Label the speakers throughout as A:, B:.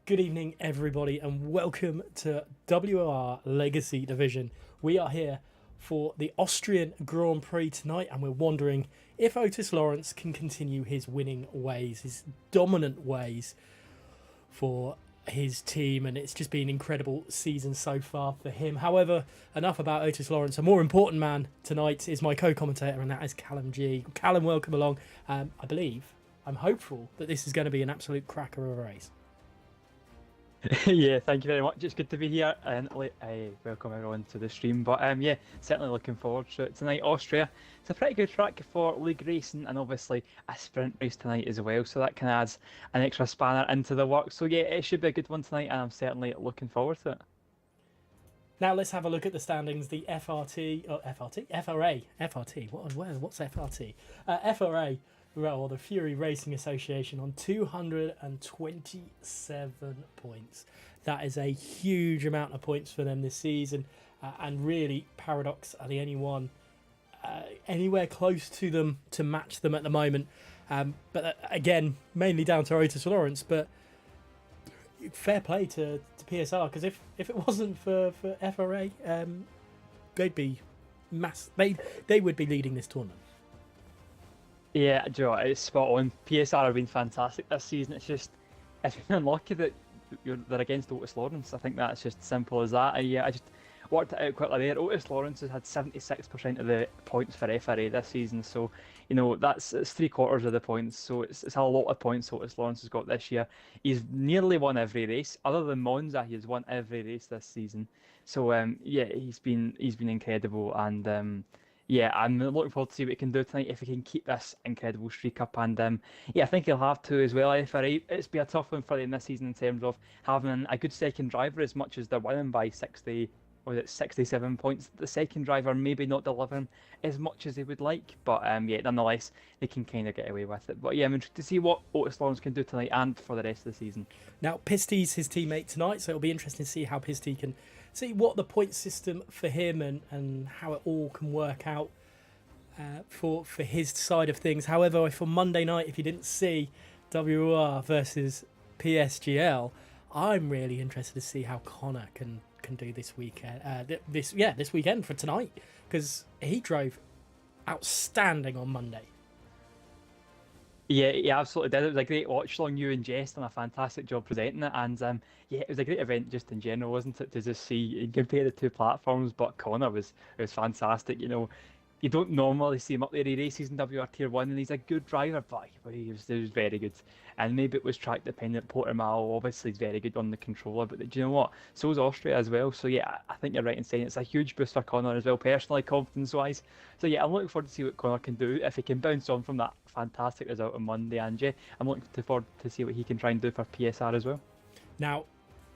A: Good evening, everybody, and welcome to WOR Legacy Division. We are here for the Austrian Grand Prix tonight, and we're wondering if Otis Lawrence can continue his winning ways, his dominant ways for his team, and it's just been an incredible season so far for him. However, enough about Otis Lawrence. A more important man tonight is my co-commentator, and that is Callum G. Callum, welcome along. I'm hopeful that this is going to be an absolute cracker of a race.
B: Yeah, thank you very much. It's good to be here and I welcome everyone to the stream. But yeah, certainly looking forward to it tonight. Austria, it's a pretty good track for league racing and obviously a sprint race tonight as well. So that kind of adds an extra spanner into the work. So yeah, it should be a good one tonight and I'm certainly looking forward to it.
A: Now let's have a look at the standings. The FRA. What's FRT? FRA, or the Fury Racing Association, on 227 points. That is a huge amount of points for them this season, and really Paradox are the only one anywhere close to them to match them at the moment. But again, mainly down to Otis Lawrence, but fair play to PSR, because if it wasn't for FRA, they'd be they would be leading this tournament.
B: Yeah, Joe, it's spot on. PSR have been fantastic this season. It's been unlucky that they're against Otis Lawrence. I think that's just simple as that. I just worked it out quickly there. Otis Lawrence has had 76% of the points for FRA this season, so that's 3/4 of the points. So it's a lot of points Otis Lawrence has got this year. He's nearly won every race, other than Monza. He has won every race this season. So yeah, he's been incredible, and yeah, I'm looking forward to see what he can do tonight if he can keep this incredible streak up. And yeah, I think he'll have to as well. FRA, it's been a tough one for them this season in terms of having a good second driver, as much as they're winning by 60, or is it 67 points. The second driver maybe not delivering as much as they would like, but yeah, nonetheless, they can kind of get away with it. But yeah, I'm interested to see what Otis Lawrence can do tonight and for the rest of the season.
A: Now, Pisty's his teammate tonight, so it'll be interesting to see how Pisty can see what the point system for him and how it all can work out for his side of things. However, for Monday night, if you didn't see WOR versus PSGL, I'm really interested to see how Connor can do this weekend. This weekend for tonight, because he drove outstanding on Monday.
B: Yeah, he absolutely did. It was a great watch along. You and Jess done a fantastic job presenting it, and yeah, it was a great event just in general, wasn't it? To just see and compare the two platforms. But Connor was fantastic. You don't normally see him up there. He races in WR Tier 1 and he's a good driver, but he was very good. And maybe it was track dependent. Portimao obviously is very good on the controller, but do you know what? So is Austria as well. So yeah, I think you're right in saying it's a huge boost for Connor as well, personally, confidence-wise. So yeah, I'm looking forward to see what Connor can do, if he can bounce on from that fantastic result on Monday. And yeah, I'm looking forward to see what he can try and do for PSR as well.
A: Now,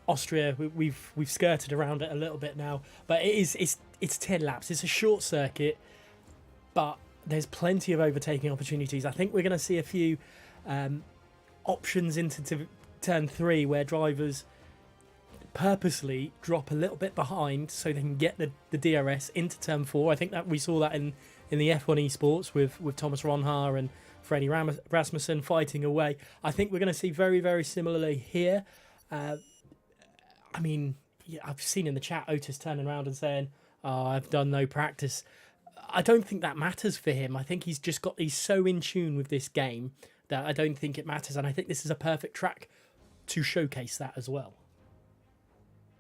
A: Austria, we've skirted around it a little bit now, but it's 10 laps. It's a short circuit, but there's plenty of overtaking opportunities. I think we're going to see a few options into turn 3 where drivers purposely drop a little bit behind so they can get the DRS into turn 4. I think that we saw that in the F1 esports with Thomas Ronhaar and Freddie Rasmussen fighting away. I think we're going to see very, very similarly here. I mean, yeah, I've seen in the chat Otis turning around and saying, "Oh, I've done no practice." I don't think that matters for him. I think he's so in tune with this game that I don't think it matters. And I think this is a perfect track to showcase that as well.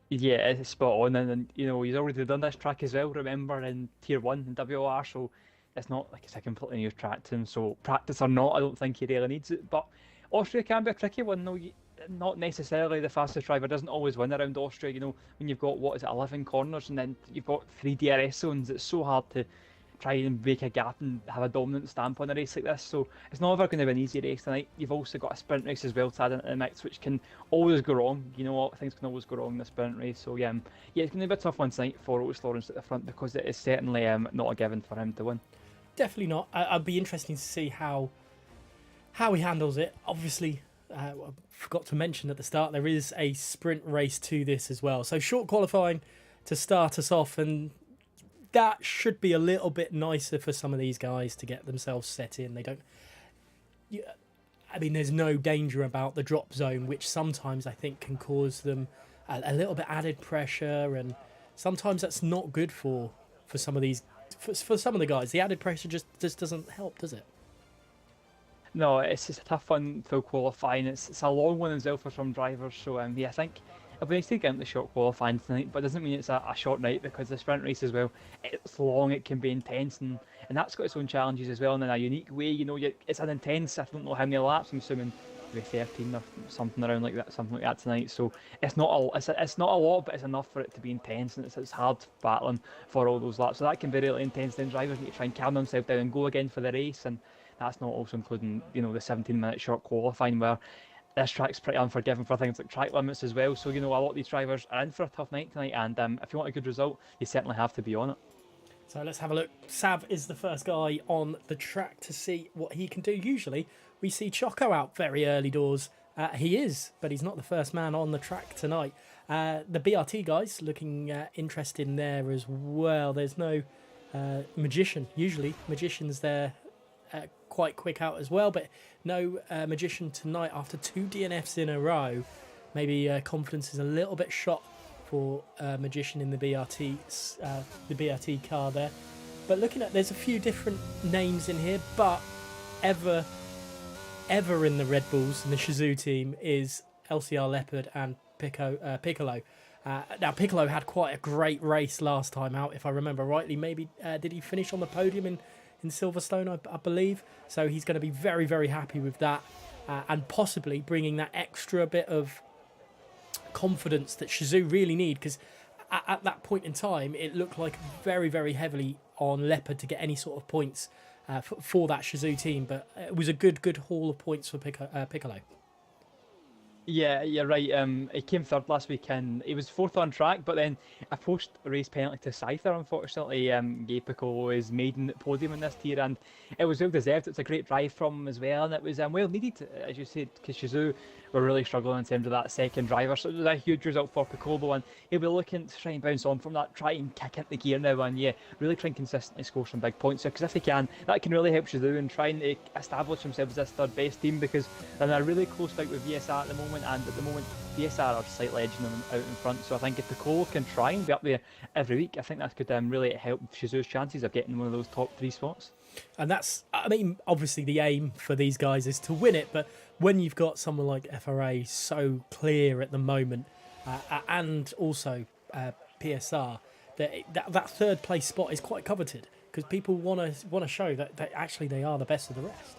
B: Yeah, it's spot on. And he's already done this track as well, remember, in Tier 1 in WR. So it's not like it's a completely new track to him. So practice or not, I don't think he really needs it. But Austria can be a tricky one, though. Not necessarily the fastest driver doesn't always win around Austria. When you've got 11 corners and then you've got 3 DRS zones, it's so hard to try and break a gap and have a dominant stamp on a race like this. So it's not ever going to be an easy race tonight. You've also got a sprint race as well to add into the mix, which can always go wrong. You know what, things can always go wrong in the sprint race. So yeah, it's going to be a tough one tonight for Otis Lawrence at the front, because it is certainly not a given for him to win.
A: Definitely not. I'd be interesting to see how he handles it. Obviously, I forgot to mention at the start, there is a sprint race to this as well. So short qualifying to start us off, and that should be a little bit nicer for some of these guys to get themselves set in. They don't. I mean, there's no danger about the drop zone, which sometimes I think can cause them a little bit added pressure, and sometimes that's not good for some of these for some of the guys. The added pressure just doesn't help, does it?
B: No, it's just a tough one for qualifying. It's a long one as well for some drivers. So yeah, I think it'll be nice to get into short qualifying tonight, but it doesn't mean it's a short night because the sprint race as well, it's long, it can be intense, and that's got its own challenges as well. And in a unique way, it's an intense. I don't know how many laps. I'm assuming maybe 13 or something around like that, something like that tonight. So it's not it's not a lot, but it's enough for it to be intense, and it's hard battling for all those laps. So that can be really intense. Then drivers need to try and calm themselves down and go again for the race, and that's not also including the 17-minute short qualifying where this track's pretty unforgiving for things like track limits as well. So a lot of these drivers are in for a tough night tonight, and if you want a good result, you certainly have to be on it.
A: So let's have a look. Sav is the first guy on the track to see what he can do. Usually we see Choco out very early doors. He is, but he's not the first man on the track tonight. The BRT guys looking interesting there as well. There's no Magician. Usually Magician's there quite quick out as well, but no Magician tonight after 2 DNFs in a row. Maybe confidence is a little bit shot for Magician in the BRT car there. But looking at, there's a few different names in here, but ever in the Red Bulls and the Shizou team is LCR Leopard and Piccolo. Now Piccolo had quite a great race last time out, if I remember rightly. Maybe did he finish on the podium in Silverstone, I believe? So he's going to be very, very happy with that, and possibly bringing that extra bit of confidence that Shizou really need, because at that point in time it looked like very, very heavily on Leopard to get any sort of points for that Shizou team, but it was a good haul of points for Piccolo.
B: Yeah, you're right. He came third last weekend. He was fourth on track, but then a post-race penalty to Scyther, unfortunately, gave Piccolo his maiden podium in this tier, and it was well deserved. It's a great drive from him as well, and it was well needed, as you said, because Shizou were really struggling in terms of that second driver. So it was a huge result for Piccolo, and he'll be looking to try and bounce on from that, try and kick into gear now, and yeah, really try and consistently score some big points. Because if he can, that can really help Shizou and trying to establish himself as this third best team, because they're in a really close fight with VSR at the moment, and at the moment VSR are slightly edging them out in front. So I think if Piccolo can try and be up there every week, I think that could really help Shizou's chances of getting one of those top 3 spots.
A: And that's, I mean, obviously the aim for these guys is to win it, but when you've got someone like FRA so clear at the moment, and also PSR, that third place spot is quite coveted, because people want to show that actually they are the best of the rest.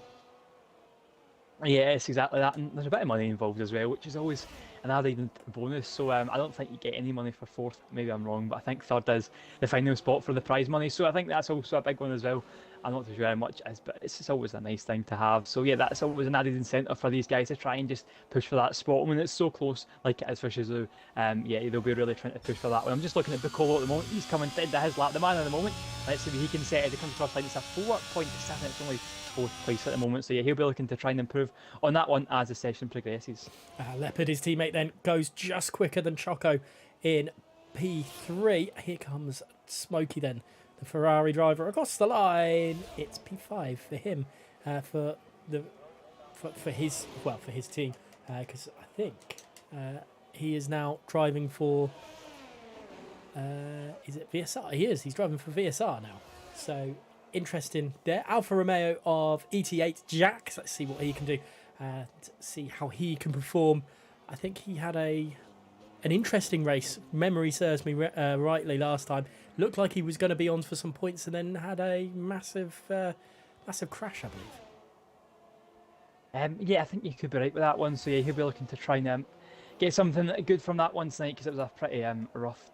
B: Yeah, it's exactly that, and there's a bit of money involved as well, which is always an added bonus. So I don't think you get any money for fourth. Maybe I'm wrong, but I think third is the final spot for the prize money. So I think that's also a big one as well. I'm not too sure how much it is, but it's just always a nice thing to have. So yeah, that's always an added incentive for these guys to try and just push for that spot when it's so close, like it is for Shizou. Yeah, they'll be really trying to push for that one. I'm just looking at Piccolo at the moment. He's coming into his lap. The man at the moment, let's see if he can set it. He comes across line. It's a 4.7. It's only fourth place at the moment. So yeah, he'll be looking to try and improve on that one as the session progresses.
A: Leopard, his teammate, then goes just quicker than Choco in P3. Here comes Smokey then, the Ferrari driver, across the line. It's P5 for him, for his team, because I think he is now driving for is it VSR? He is. He's driving for VSR now. So interesting there. Alfa Romeo of ET8 Jack. Let's see what he can do. To see how he can perform. I think he had an interesting race. Memory serves me rightly last time. Looked like he was going to be on for some points, and then had a massive crash, I believe.
B: Yeah, I think you could be right with that one. So yeah, he'll be looking to try and get something good from that one tonight, because it was a pretty rough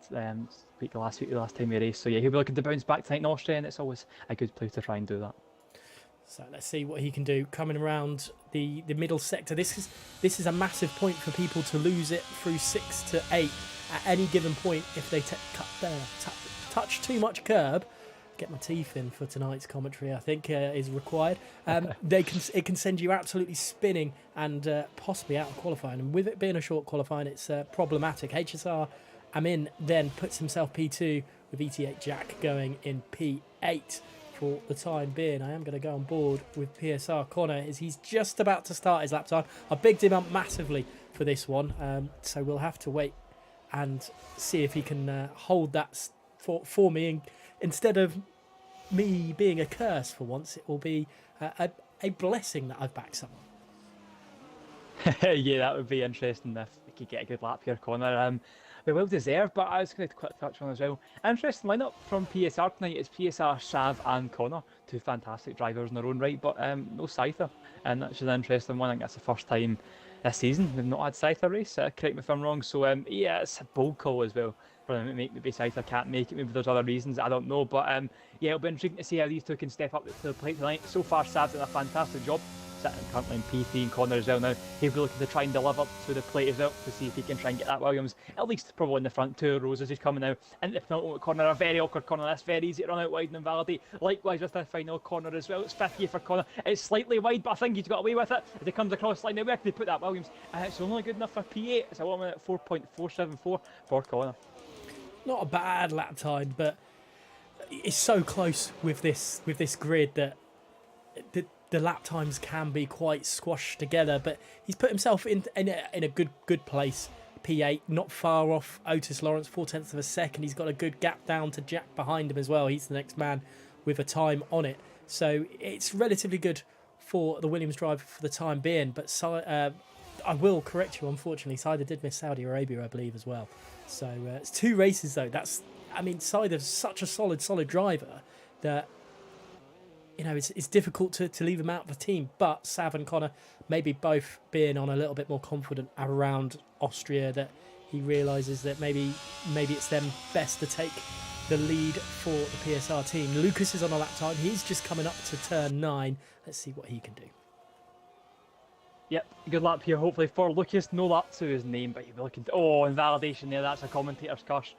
B: week the last time we raced. So yeah, he'll be looking to bounce back tonight in Austria, and it's always a good place to try and do that.
A: So let's see what he can do coming around the middle sector. This is a massive point for people to lose it through 6 to 8 at any given point. If they touch too much curb, get my teeth in for tonight's commentary, I think is required. It can send you absolutely spinning and possibly out of qualifying. And with it being a short qualifying, it's problematic. HSR Amin then puts himself P2 with ET8 Jack going in P8. for the time being. I am going to go on board with PSR Connor as he's just about to start his lap time. I bigged him up massively for this one, so we'll have to wait and see if he can hold that for me. And instead of me being a curse for once, it will be a blessing that I've backed someone.
B: Yeah, that would be interesting if we could get a good lap here, Connor. They're well deserved, but I was going to quick touch on as well. Interesting lineup from PSR tonight. It's PSR, Sav, and Connor, two fantastic drivers in their own right, but no Scyther, and that's an interesting one. I think that's the first time this season we've not had Scyther race. Correct me if I'm wrong. So yeah, it's a bold call as well for them to make maybe Scyther can't make it. Maybe there's other reasons, I don't know, but yeah, it'll be intriguing to see how these two can step up to the plate tonight. So far, Sav's done a fantastic job. Sitting currently in P3 and Connor as well now. He'll be looking to try and deliver to the plate as well to see if he can try and get that Williams at least probably in the front 2 rows as he's coming now into the penultimate corner. A very awkward corner. That's very easy to run out wide and invalidate. Likewise with the final corner as well. It's 50 for Connor. It's slightly wide, but I think he's got away with it as he comes across the line. Now where can they put that Williams? It's only good enough for P8. It's a 1 minute 4.474 for Connor.
A: Not a bad lap time, but it's so close with this grid that the lap times can be quite squashed together. But he's put himself in a good place. P8, not far off Otis Lawrence, 0.4 of a second. He's got a good gap down to Jack behind him as well. He's the next man with a time on it. So it's relatively good for the Williams driver for the time being. But I will correct you, unfortunately. Sider did miss Saudi Arabia, I believe, as well. So it's 2 races, though. Sider's such a solid driver that, you know, it's difficult to leave him out of the team. But Sav and Connor maybe both being on a little bit more confident around Austria, that he realises that maybe it's them best to take the lead for the PSR team. Lucas is on a lap time. He's just coming up to turn 9. Let's see what he can do.
B: Yep, good lap here hopefully for Lucas. No lap to his name, but you'll be looking to... Oh, invalidation there. That's a commentator's curse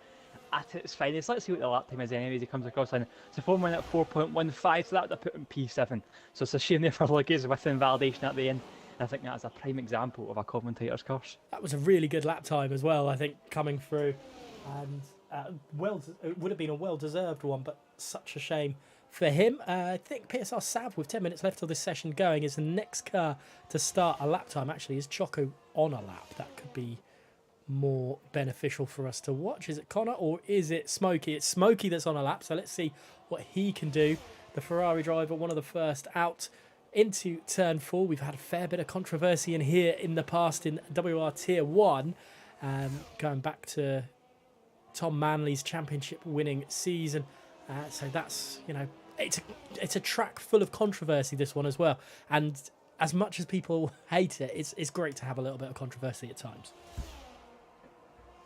B: at its finest. Let's see what the lap time is anyways. He comes across line. It's a 4 minute 4.15, so that would have put him P7. So it's a shame there for Lucas with the invalidation at the end. And I think that's a prime example of a commentator's curse.
A: That was a really good lap time as well, I think, coming through. And it would have been a well-deserved one, but such a shame for him. I think PSR Sav, with 10 minutes left of this session going, is the next car to start a lap time. Actually, is Choco on a lap? That could be more beneficial for us to watch. Is it Connor or is it Smokey? It's Smokey that's on a lap, so let's see what he can do. The Ferrari driver, one of the first out into turn 4. We've had a fair bit of controversy in here in the past in WR Tier 1, going back to Tom Manley's championship winning season. So that's, you know, it's a track full of controversy, this one as well. And as much as people hate it, it's great to have a little bit of controversy at times.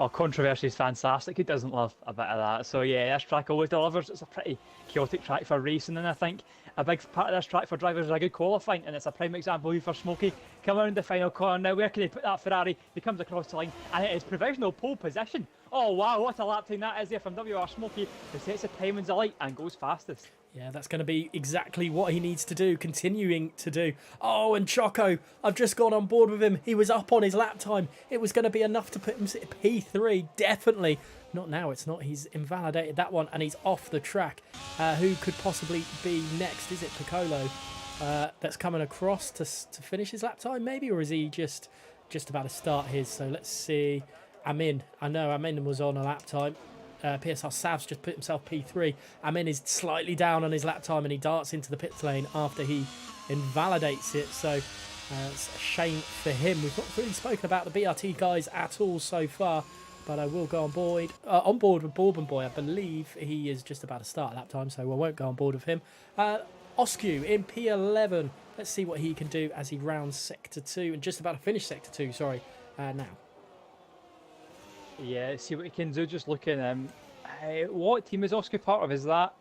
B: Oh, controversy is fantastic. Who doesn't love a bit of that? So yeah, this track always delivers. It's a pretty chaotic track for racing, and I think a big part of this track for drivers is a good qualifying, and it's a prime example for Smokey. Come around the final corner now. Where can he put that Ferrari? He comes across the line, and it is provisional pole position. Oh wow, what a lap time that is there from WR Smokey, who sets the timings alight and goes fastest.
A: Yeah, that's going to be exactly what he needs to do, continuing to do. Oh, and Choco, I've just gone on board with him. He was up on his lap time. It was going to be enough to put him at P3, definitely. Not now, it's not. He's invalidated that one, and he's off the track. Who could possibly be next? Is it Piccolo that's coming across to finish his lap time, maybe? Or is he just about to start his? So let's see. Amin. I know Amin was on a lap time. PSR Sav's just put himself P3. Amin is slightly down on his lap time, and he darts into the pit lane after he invalidates it. So it's a shame for him. We've not really spoken about the BRT guys at all so far, but I will go on board with Bourbon Boy. I believe he is just about to start lap time, so I won't go on board with him. Oscu in P11. Let's see what he can do as he rounds Sector 2 and just about to finish Sector 2, sorry, now.
B: Yeah, see what he can do. Just looking. What team is Oscar part of? Is that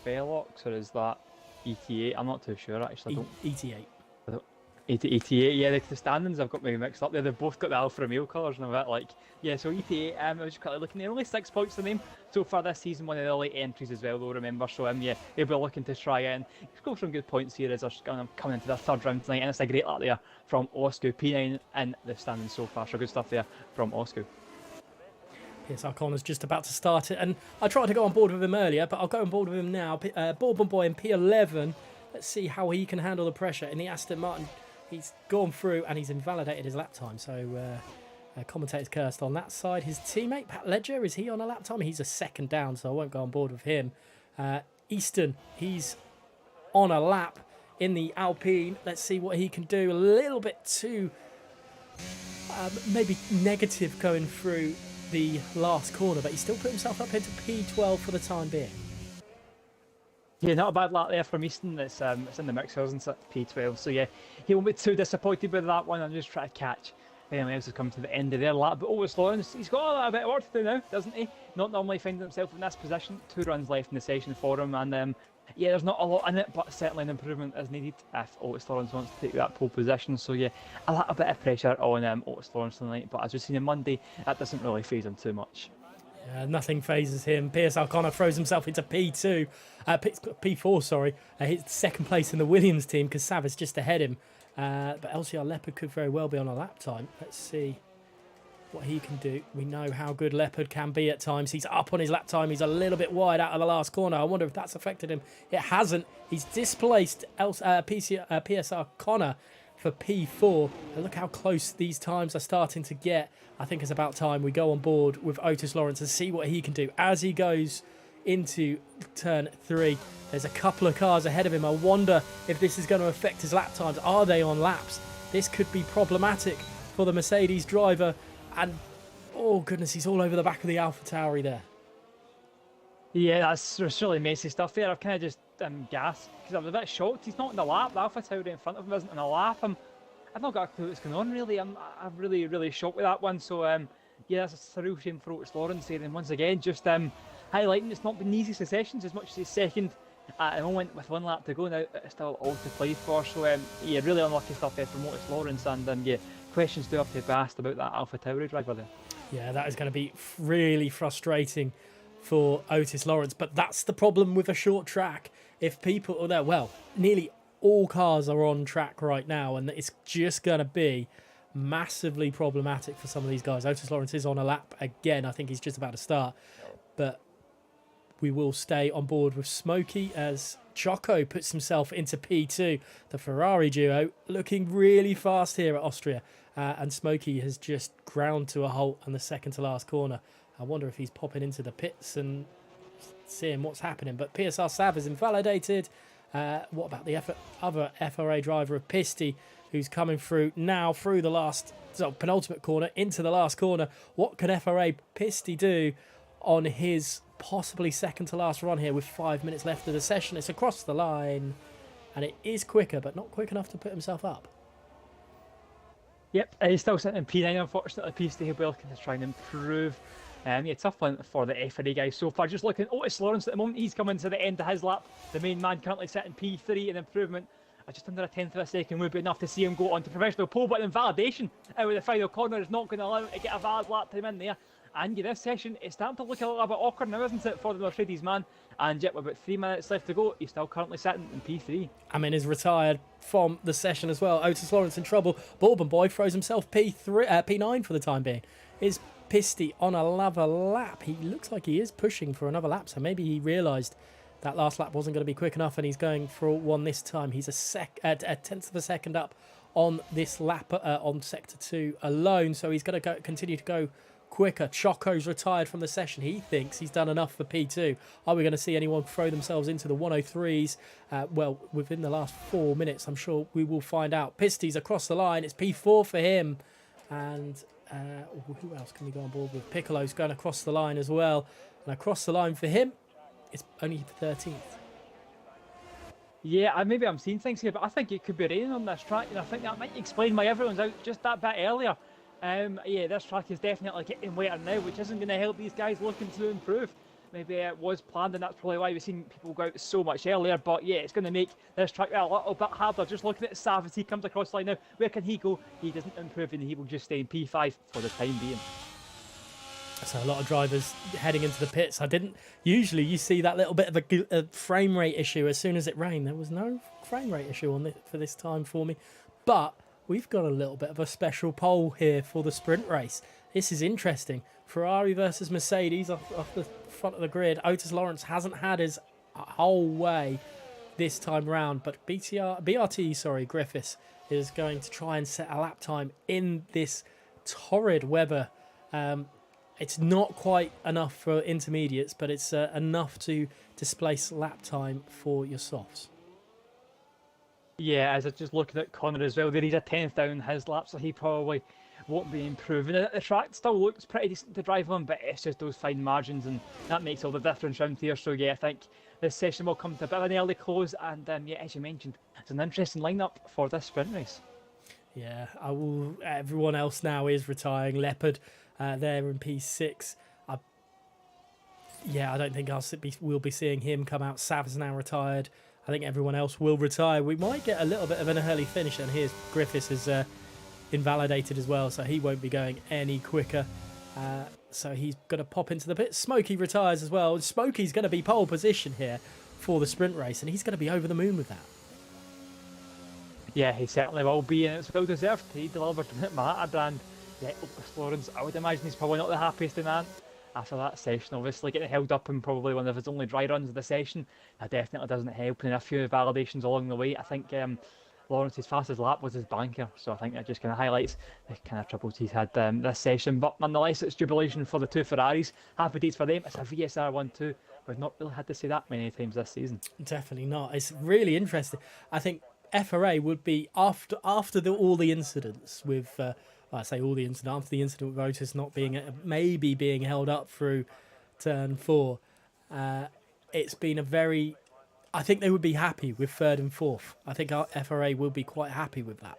B: Velox or is that ET8? I'm not too sure actually.
A: ET8.
B: 88, yeah, the standings I've got maybe mixed up there. They've both got the Alfa Romeo colours and a bit like, yeah, so ET8, I was just quickly looking, they're only 6 points to name so far this season, one of the late entries as well, though, remember, so yeah, they'll be looking to try and score some good points here as they're coming into the third round tonight, and it's a great lap there from Oscu, P9 in the standings so far, so good stuff there from Oscu.
A: PSR Connor's just about to start it, and I tried to go on board with him earlier, but I'll go on board with him now. Bourbon Boy in P11. Let's see how he can handle the pressure in the Aston Martin. He's gone through and he's invalidated his lap time, so commentator's cursed on that side. His teammate, Pat Ledger, is he on a lap time? He's a second down, so I won't go on board with him. Easton, he's on a lap in the Alpine. Let's see what he can do. A little bit too maybe negative going through the last corner, but he still put himself up into P12 for the time being.
B: Yeah, not a bad lap there from Easton. It's in the mixers and P12. So yeah, he won't be too disappointed with that one. I'm just trying to catch anyone else has come to the end of their lap. But Otis Lawrence, he's got a little bit of work to do now, doesn't he? Not normally finding himself in this position. 2 runs left in the session for him, and yeah, there's not a lot in it, but certainly an improvement is needed if Otis Lawrence wants to take that pole position. So yeah, a little bit of pressure on Otis Lawrence tonight, but as we've seen on Monday, that doesn't really faze him too much.
A: Nothing phases him. PSR Connor throws himself into P2, P4, sorry. His second place in the Williams team because Sav is just ahead of him. But LCR Leopard could very well be on a lap time. Let's see what he can do. We know how good Leopard can be at times. He's up on his lap time. He's a little bit wide out of the last corner. I wonder if that's affected him. It hasn't. He's displaced PSR Connor for P4. And look how close these times are starting to get. I think it's about time we go on board with Otis Lawrence and see what he can do as he goes into turn 3. There's a couple of cars ahead of him. I wonder if this is going to affect his lap times. Are they on laps? This could be problematic for the Mercedes driver. And, oh goodness, he's all over the back of the AlphaTauri there.
B: Yeah, that's really messy stuff there. I've kind of just gasped because I was a bit shocked. He's not in the lap. The AlphaTauri in front of him isn't in the lap. I've not got a clue what's going on, really. I'm really, really shocked with that one. So, yeah, that's a real shame for Otis Lawrence there. And once again, just highlighting it's not been the easiest of sessions as much as he's second at the moment with 1 lap to go now. It's still all to play for. So, yeah, really unlucky stuff there from Otis Lawrence. And, yeah, questions do have to be asked about that AlphaTauri driver there.
A: Yeah, that is going to be really frustrating for Otis Lawrence. But that's the problem with a short track. If people are there, well, nearly all cars are on track right now, and it's just going to be massively problematic for some of these guys. Otis Lawrence is on a lap again. I think he's just about to start. But we will stay on board with Smokey as Choco puts himself into P2. The Ferrari duo looking really fast here at Austria. And Smokey has just ground to a halt on the second to last corner. I wonder if he's popping into the pits and seeing what's happening. But PSR Sav is invalidated. What about the other FRA driver of Pisty, who's coming through now through the penultimate corner into the last corner? What can FRA Pisty do on his possibly second to last run here with 5 minutes left of the session? It's across the line, and it is quicker, but not quick enough to put himself up.
B: Yep, he's still sitting in P9, unfortunately. Pisty, he'll be looking to try and improve. Yeah, tough one for the FRA guys so far. Just looking at Otis Lawrence at the moment, he's coming to the end of his lap. The main man currently sitting P3, an improvement. Just under a tenth of a second would be enough to see him go on to professional pole, but invalidation out of the final corner is not going to allow him to get a valid lap time in there. And yeah, this session is starting to look a little bit awkward now, isn't it, for the Mercedes man? And yet, with about 3 minutes left to go, he's still currently sitting in P3. I
A: mean, he's retired from the session as well. Otis Lawrence in trouble. Bourbon Boy throws himself P9 for the time being. Is Pisty on another lap? He looks like he is pushing for another lap, so maybe he realised that last lap wasn't going to be quick enough and he's going for one this time. He's a tenth of a second up on this lap on Sector 2 alone, so he's going to continue to go quicker. Choco's retired from the session. He thinks he's done enough for P2. Are we going to see anyone throw themselves into the 103s? Well, within the last 4 minutes, I'm sure we will find out. Pisty's across the line. It's P4 for him. And who else can we go on board with? Piccolo's going across the line as well. And across the line for him, it's only 13th.
B: Yeah, maybe I'm seeing things here, but I think it could be raining on this track, and I think that might explain why everyone's out just that bit earlier. Yeah, this track is definitely getting wetter now, which isn't going to help these guys looking to improve. Maybe it was planned, and that's probably why we've seen people go out so much earlier. But yeah, it's going to make this track a little bit harder. Just looking at Sav as he comes across the line now. Where can he go? He doesn't improve, and he will just stay in P5 for the time being.
A: So a lot of drivers heading into the pits. Usually you see that little bit of a frame rate issue as soon as it rained. There was no frame rate issue on for this time for me. But we've got a little bit of a special pole here for the sprint race. This is interesting. Ferrari versus Mercedes off the front of the grid. Otis Lawrence hasn't had his whole way this time round, but BRT, Griffiths is going to try and set a lap time in this torrid weather. It's not quite enough for intermediates, but it's enough to displace lap time for your softs.
B: Yeah, as I just looking at Connor as well, there he's a 10th down his lap, so he probably won't be improving. The track still looks pretty decent to drive on, but it's just those fine margins, and that makes all the difference around here. So yeah, I think this session will come to a bit of an early close, and yeah, as you mentioned, it's an interesting lineup for this sprint race.
A: Yeah, I will. Everyone else now is retiring. Leopard there in P6. I don't think we'll be seeing him come out. Sav is now retired. I think everyone else will retire. We might get a little bit of an early finish, and here's Griffiths is invalidated as well, so he won't be going any quicker. So he's going to pop into the pit. Smokey retires as well. Smokey's going to be pole position here for the sprint race, and he's going to be over the moon with that.
B: Yeah, he certainly will be, and it's well deserved. He delivered it mattered, and yeah, Opus Lawrence, I would imagine he's probably not the happiest man after that session. Obviously, getting held up in probably one of his only dry runs of the session, that definitely doesn't help. And a few validations along the way. I think Lawrence's fastest lap was his banker, so I think that just kind of highlights the kind of troubles he's had this session. But nonetheless, it's jubilation for the two Ferraris. Happy days for them. It's a VSR 1-2. We've not really had to say that many times this season.
A: Definitely not. It's really interesting. I think FRA would be after all the incidents with. After the incident with Otis not being maybe being held up through turn 4, it's been a very. I think they would be happy with 3rd and 4th. I think our FRA will be quite happy with that.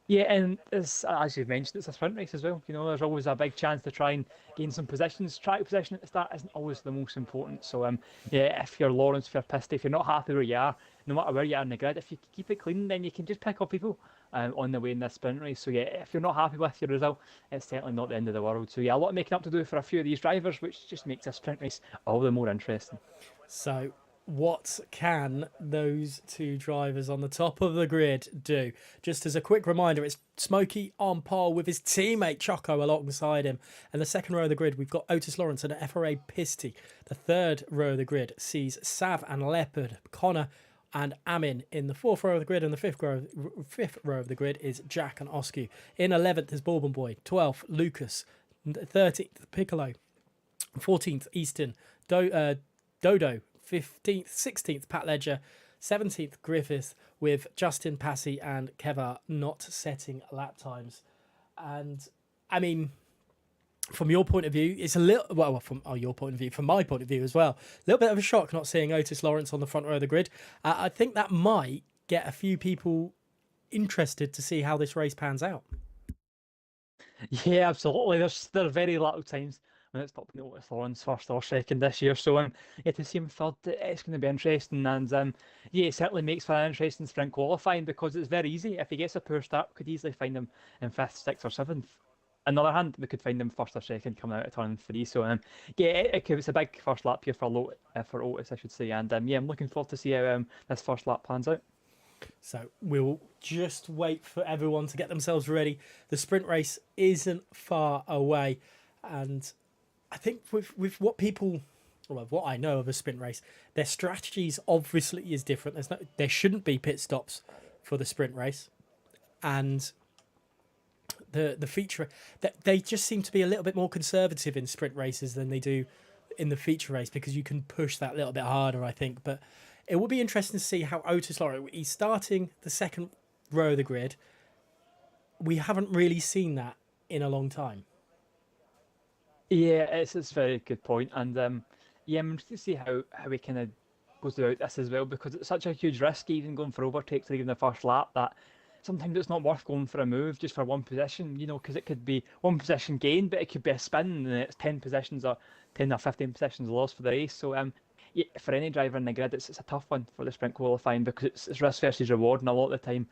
B: Yeah, and as you've mentioned, it's a sprint race as well. You know, there's always a big chance to try and gain some positions. Track position at the start isn't always the most important. So, yeah, if you're Lawrence, if you're pissed, if you're not happy where you are, no matter where you are in the grid, if you keep it clean, then you can just pick up people on the way in this sprint race. So, yeah, if you're not happy with your result, it's certainly not the end of the world. So, yeah, a lot of making up to do for a few of these drivers, which just makes a sprint race all the more interesting.
A: So, what can those two drivers on the top of the grid do? Just as a quick reminder, it's Smokey on pole with his teammate Choco alongside him. And the second row of the grid, we've got Otis Lawrence and FRA Pisty. The third row of the grid sees Sav and Leopard, Connor and Amin in the fourth row of the grid, and the fifth row of the grid is Jack and Oscu. In 11th is Bourbon Boy, 12th Lucas, 13th Piccolo, 14th Easton, Dodo, 15th, 16th Pat Ledger, 17th Griffith, with Justin Passy and Keva not setting lap times. And I mean, from your point of view, it's a little, from your point of view, from my point of view as well, a little bit of a shock not seeing Otis Lawrence on the front row of the grid. I think that might get a few people interested to see how this race pans out.
B: Yeah, absolutely. There are very little times when it's not been Otis Lawrence first or second this year. So yeah, to see him third, it's going to be interesting. And yeah, it certainly makes for an interesting sprint qualifying, because it's very easy. If he gets a poor start, we could easily find him in 5th, 6th or 7th. On the other hand, we could find him 1st or 2nd coming out of turn 3. So yeah, it's a big first lap here for Otis, I should say. And yeah, I'm looking forward to see how this first lap plans out.
A: So we'll just wait for everyone to get themselves ready. The sprint race isn't far away, and I think with what I know of a sprint race, their strategies obviously is different. There shouldn't be pit stops for the sprint race, and the feature that they just seem to be a little bit more conservative in sprint races than they do in the feature race, because you can push that a little bit harder, I think. But it will be interesting to see how Otis Lawrence, he's starting the second row of the grid. We haven't really seen that in a long time.
B: Yeah, it's a very good point. And yeah, I'm interested to see how he kind of goes about this as well, because it's such a huge risk, even going for overtakes or even the first lap, that sometimes it's not worth going for a move just for one position, you know, because it could be one position gain, but it could be a spin and it's 10 or 15 positions lost for the race. So yeah, for any driver in the grid, it's a tough one for the sprint qualifying, because it's risk versus reward, and a lot of the time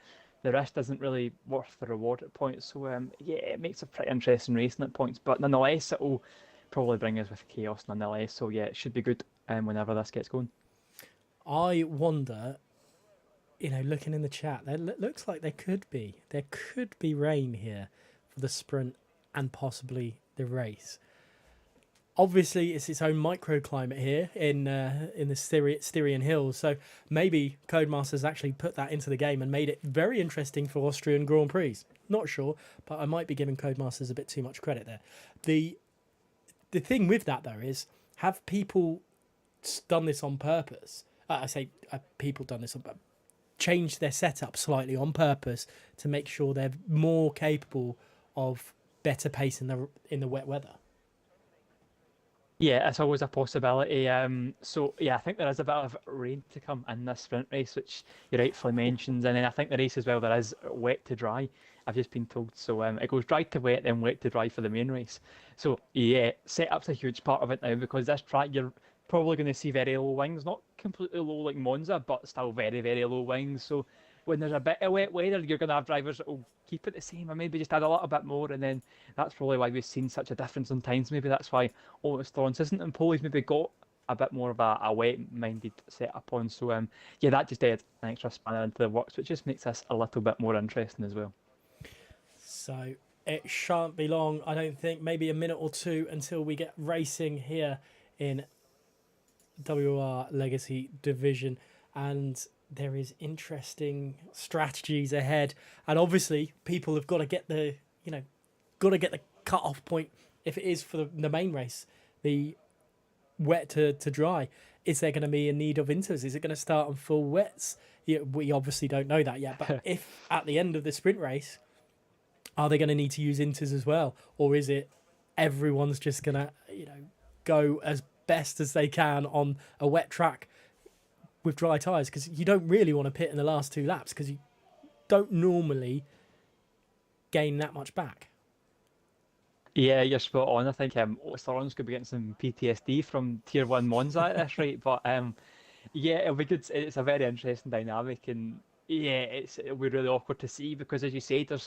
B: the risk isn't really worth the reward at points. So yeah, it makes a pretty interesting racing at points, but nonetheless it will probably bring us with chaos nonetheless. So yeah, it should be good whenever this gets going.
A: I wonder, looking in the chat, there looks like there could be rain here for the sprint and possibly the race. Obviously, it's its own microclimate here in the Styrian Hills, so maybe Codemasters actually put that into the game and made it very interesting for Austrian Grand Prix. Not sure, but I might be giving Codemasters a bit too much credit there. The thing with that, though, is have people done this on purpose? I say people done this on purpose. Changed their setup slightly on purpose to make sure they're more capable of better pace in the wet weather.
B: Yeah, it's always a possibility. So yeah, I think there is a bit of rain to come in this sprint race, which you rightfully mentioned, and then I think the race as well there is wet to dry. I've just been told, so it goes dry to wet, then wet to dry for the main race. So yeah, setup's a huge part of it now because this track you're probably going to see very low wings, not completely low like Monza, but still very very low wings. So when there's a bit of wet weather, you're going to have drivers that will keep it the same or maybe just add a little bit more, and then that's probably why we've seen such a difference in times. Maybe that's why Otis Lawrence isn't in pole. He's maybe got a bit more of a wet-minded setup on. So yeah, that just added an extra spanner into the works, which just makes this a little bit more interesting as well.
A: So it shan't be long, I don't think, maybe a minute or two until we get racing here in WOR Legacy Division, and there is interesting strategies ahead, and obviously people have got to get the cut off point if it is for the main race, the wet to dry. Is there going to be a need of inters? Is it going to start on full wets? Yeah, we obviously don't know that yet, but if at the end of the sprint race, are they going to need to use inters as well, or is it everyone's just going to go as best as they can on a wet track with dry tyres? Because you don't really want to pit in the last 2 laps because you don't normally gain that much back.
B: Yeah, you're spot on. I think Otis Lawrence could be getting some PTSD from Tier 1 Monza at this rate, but yeah, it'll be good. It's a very interesting dynamic, and yeah, it'll be really awkward to see because, as you say, there'll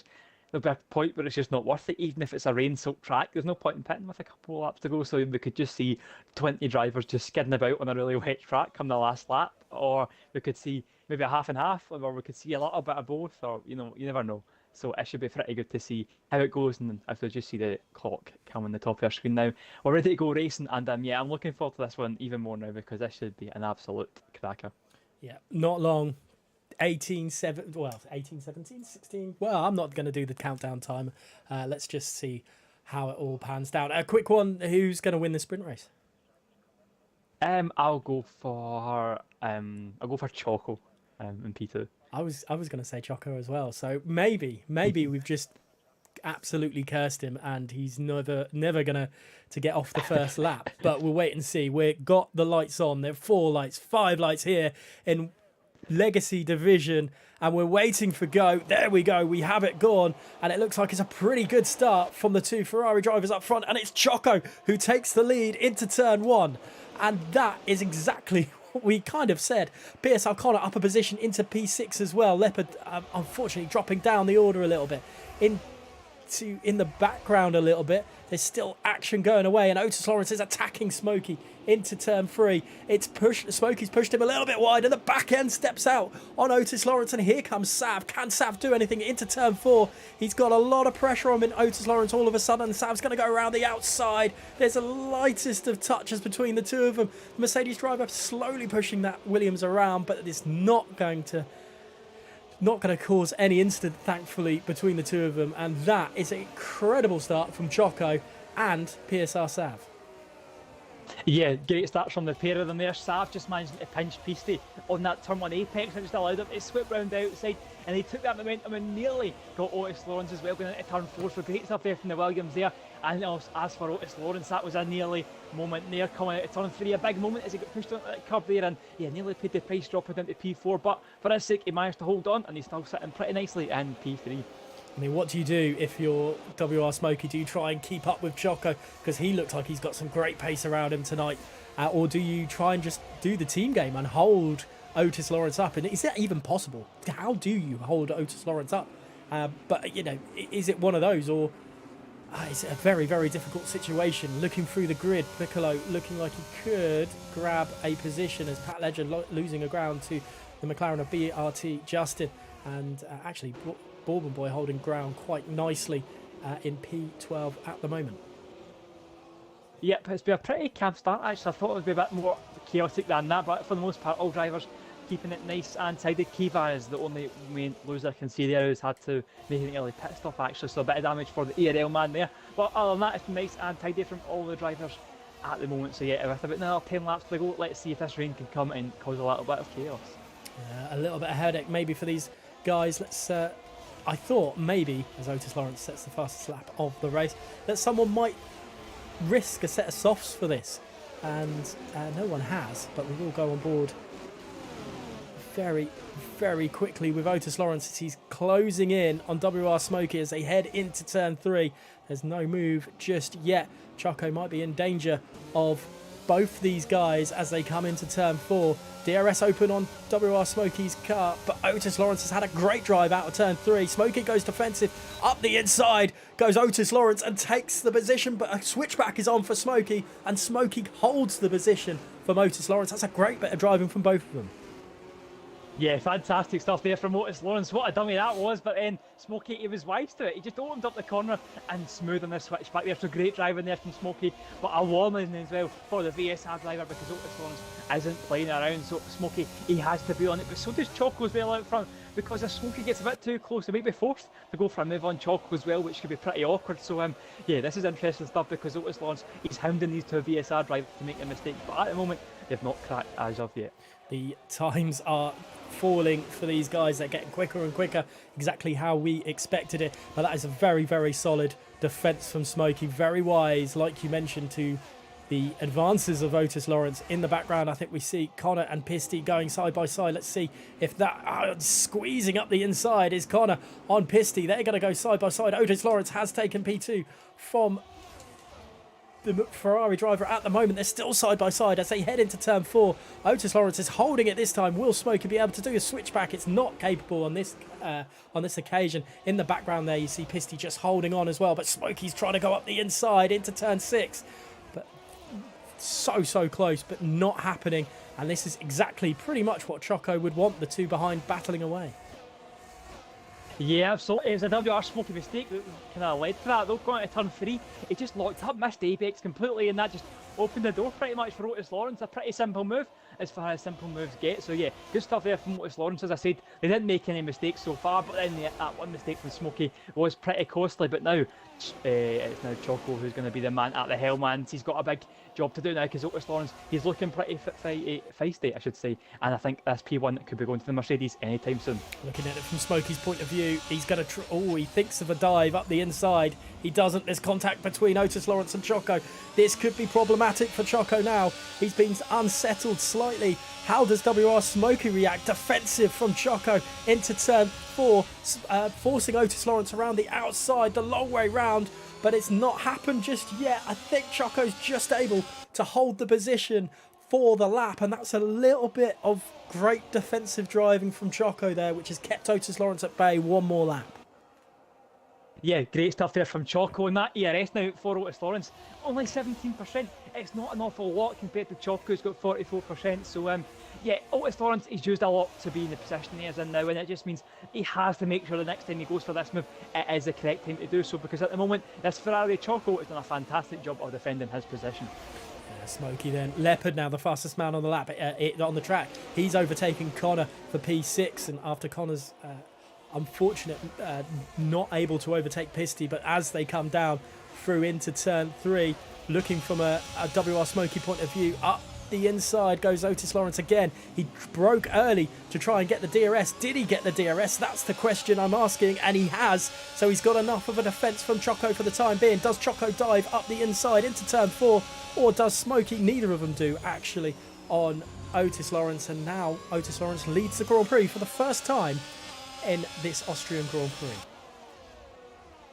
B: be a point where it's just not worth it. Even if it's a rain-soaked track, there's no point in pitting with a couple of laps to go. So we could just see 20 drivers just skidding about on a really wet track come the last lap, or we could see maybe a half and half, or we could see a little bit of both, or you never know. So it should be pretty good to see how it goes, and if we just see the clock come on the top of our screen now, we're ready to go racing, and yeah, I'm looking forward to this one even more now because this should be an absolute cracker.
A: Yeah, not long. 18, 17, 16. Well, I'm not going to do the countdown time. Let's just see how it all pans down. A quick one: who's going to win the sprint race?
B: I'll go for Choco, in P2.
A: I was going to say Choco as well. So maybe we've just absolutely cursed him, and he's never gonna to get off the first lap. But we'll wait and see. We've got the lights on. There are 4 lights, 5 lights here in Legacy Division, and we're waiting for go. There we go. We have it gone, and it looks like it's a pretty good start from the 2 Ferrari drivers up front, and it's Choco who takes the lead into turn 1, and that is exactly what we kind of said. Pierce O'Connor up a position into P6 as well. Leopard unfortunately dropping down the order a little bit in the background a little bit. There's still action going away, and Otis Lawrence is attacking Smokey into turn 3. Smokey's pushed him a little bit wide, and the back end steps out on Otis Lawrence, and here comes Sav. Can Sav do anything into turn 4? He's got a lot of pressure on him, Otis Lawrence all of a sudden. Sav's going to go around the outside. There's the lightest of touches between the two of them. The Mercedes driver slowly pushing that Williams around, but it's not going to cause any incident, thankfully, between the two of them. And that is an incredible start from Choco and PSR Sav.
B: Yeah, great starts from the pair of them there. Sav just managed to pinch Pisty on that turn 1 apex, and just allowed him to sweep round the outside, and he took that momentum and nearly got Otis Lawrence as well going into turn 4. So great stuff there from the Williams there. And as for Otis Lawrence, that was a nearly moment there coming out of turn 3, a big moment as he got pushed onto that curb there, and yeah, nearly paid the price dropping down to P4, but for his sake he managed to hold on, and he's still sitting pretty nicely in P3.
A: I mean, what do you do if you're WR Smokey? Do you try and keep up with Choco? Because he looks like he's got some great pace around him tonight. Or do you try and just do the team game and hold Otis Lawrence up? And is that even possible? How do you hold Otis Lawrence up? But, is it one of those? Or it's a very, very difficult situation. Looking through the grid, Piccolo looking like he could grab a position as Pat Ledger losing a ground to the McLaren of BRT Justin. And actually, Bourbon Boy holding ground quite nicely in P12 at the moment.
B: Yep, it's been a pretty calm start actually. I thought it would be a bit more chaotic than that, but for the most part, all drivers keeping it nice and tidy. Kiva is the only main loser I can see there who's had to make an early pit stop actually, so a bit of damage for the ERL man there. But other than that, it's been nice and tidy from all the drivers at the moment. So yeah, with about another 10 laps to go, let's see if this rain can come and cause a little bit of chaos.
A: A little bit of headache maybe for these guys. Let's. I thought maybe, as Otis Lawrence sets the fastest lap of the race, that someone might risk a set of softs for this, and no one has, but we will go on board very, very quickly with Otis Lawrence as he's closing in on WR Smokey as they head into turn 3. There's no move just yet. Choco might be in danger of both these guys as they come into turn 4. DRS open on WR Smokey's car, but Otis Lawrence has had a great drive out of turn 3. Smokey goes defensive. Up the inside goes Otis Lawrence and takes the position, but a switchback is on for Smokey, and Smokey holds the position from Otis Lawrence. That's a great bit of driving from both of them.
B: Yeah, fantastic stuff there from Otis Lawrence. What a dummy that was, but then Smokey, he was wise to it. He just opened up the corner and smooth on the switchback there. So great driving there from Smokey, but a warning as well for the VSR driver because Otis Lawrence isn't playing around. So Smokey, he has to be on it, but so does Choco as well out front, because if Smokey gets a bit too close, he might be forced to go for a move on Choco as well, which could be pretty awkward. So yeah, this is interesting stuff because Otis Lawrence, he's hounding these two VSR drivers to make a mistake, but at the moment they've not cracked as of yet.
A: The times are falling for these guys. They're getting quicker and quicker, exactly how we expected it. But that is a very, very solid defence from Smokey. Very wise, like you mentioned, to the advances of Otis Lawrence. In the background, I think we see Connor and Pisty going side by side. Let's see if that squeezing up the inside is Connor on Pisty. They're going to go side by side. Otis Lawrence has taken P2 from the Ferrari driver at the moment. They're still side by side as they head into turn 4. Otis Lawrence is holding it this time. Will Smokey be able to do a switchback? It's not capable on this occasion. In the background there, you see Pisty just holding on as well, but Smokey's trying to go up the inside into turn 6. But so close, but not happening. And this is exactly pretty much what Choco would want, the two behind battling away.
B: Yeah, absolutely. It was a WR Smokey mistake that kind of led to that. Though going into turn 3, it just locked up, missed apex completely, and that just opened the door pretty much for Otis Lawrence. A pretty simple move as far as simple moves get. So yeah, good stuff there from Otis Lawrence. As I said, they didn't make any mistakes so far, but then that one mistake from Smokey was pretty costly. But now it's now Choco who's going to be the man at the helm, and he's got a big job to do now because Otis Lawrence, he's looking pretty feisty, I should say, and I think that's P1 could be going to the Mercedes anytime soon.
A: Looking at it from Smokey's point of view, he's going to he thinks of a dive up the inside. He doesn't. There's contact between Otis Lawrence and Choco. This could be problematic for Choco now. He's been unsettled slightly. How does WR Smokey react? Defensive from Choco into turn 4, forcing Otis Lawrence around the outside, the long way round, but it's not happened just yet. I think Choco's just able to hold the position for the lap, and that's a little bit of great defensive driving from Choco there, which has kept Otis Lawrence at bay one more lap.
B: Yeah, great stuff there from Choco, and that ERS now for Otis Lawrence, only 17%. It's not an awful lot compared to Choco, who's got 44%. So yeah, Otis Lawrence, he's used a lot to be in the position he is in now, and it just means he has to make sure the next time he goes for this move, it is the correct time to do so, because at the moment, this Ferrari Choco has done a fantastic job of defending his position.
A: Smokey then. Leopard now the fastest man on the lap, on the track. He's overtaken Connor for P6, and after Connor's unfortunate not able to overtake Pisty, but as they come down through into turn 3, looking from a WR Smokey point of view, up the inside goes Otis Lawrence again. He broke early to try and get the DRS. Did he get the DRS? That's the question I'm asking, and he has. So he's got enough of a defence from Choco for the time being. Does Choco dive up the inside into turn 4, or does Smokey? Neither of them do, actually, on Otis Lawrence. And now Otis Lawrence leads the Grand Prix for the first time in this Austrian Grand Prix.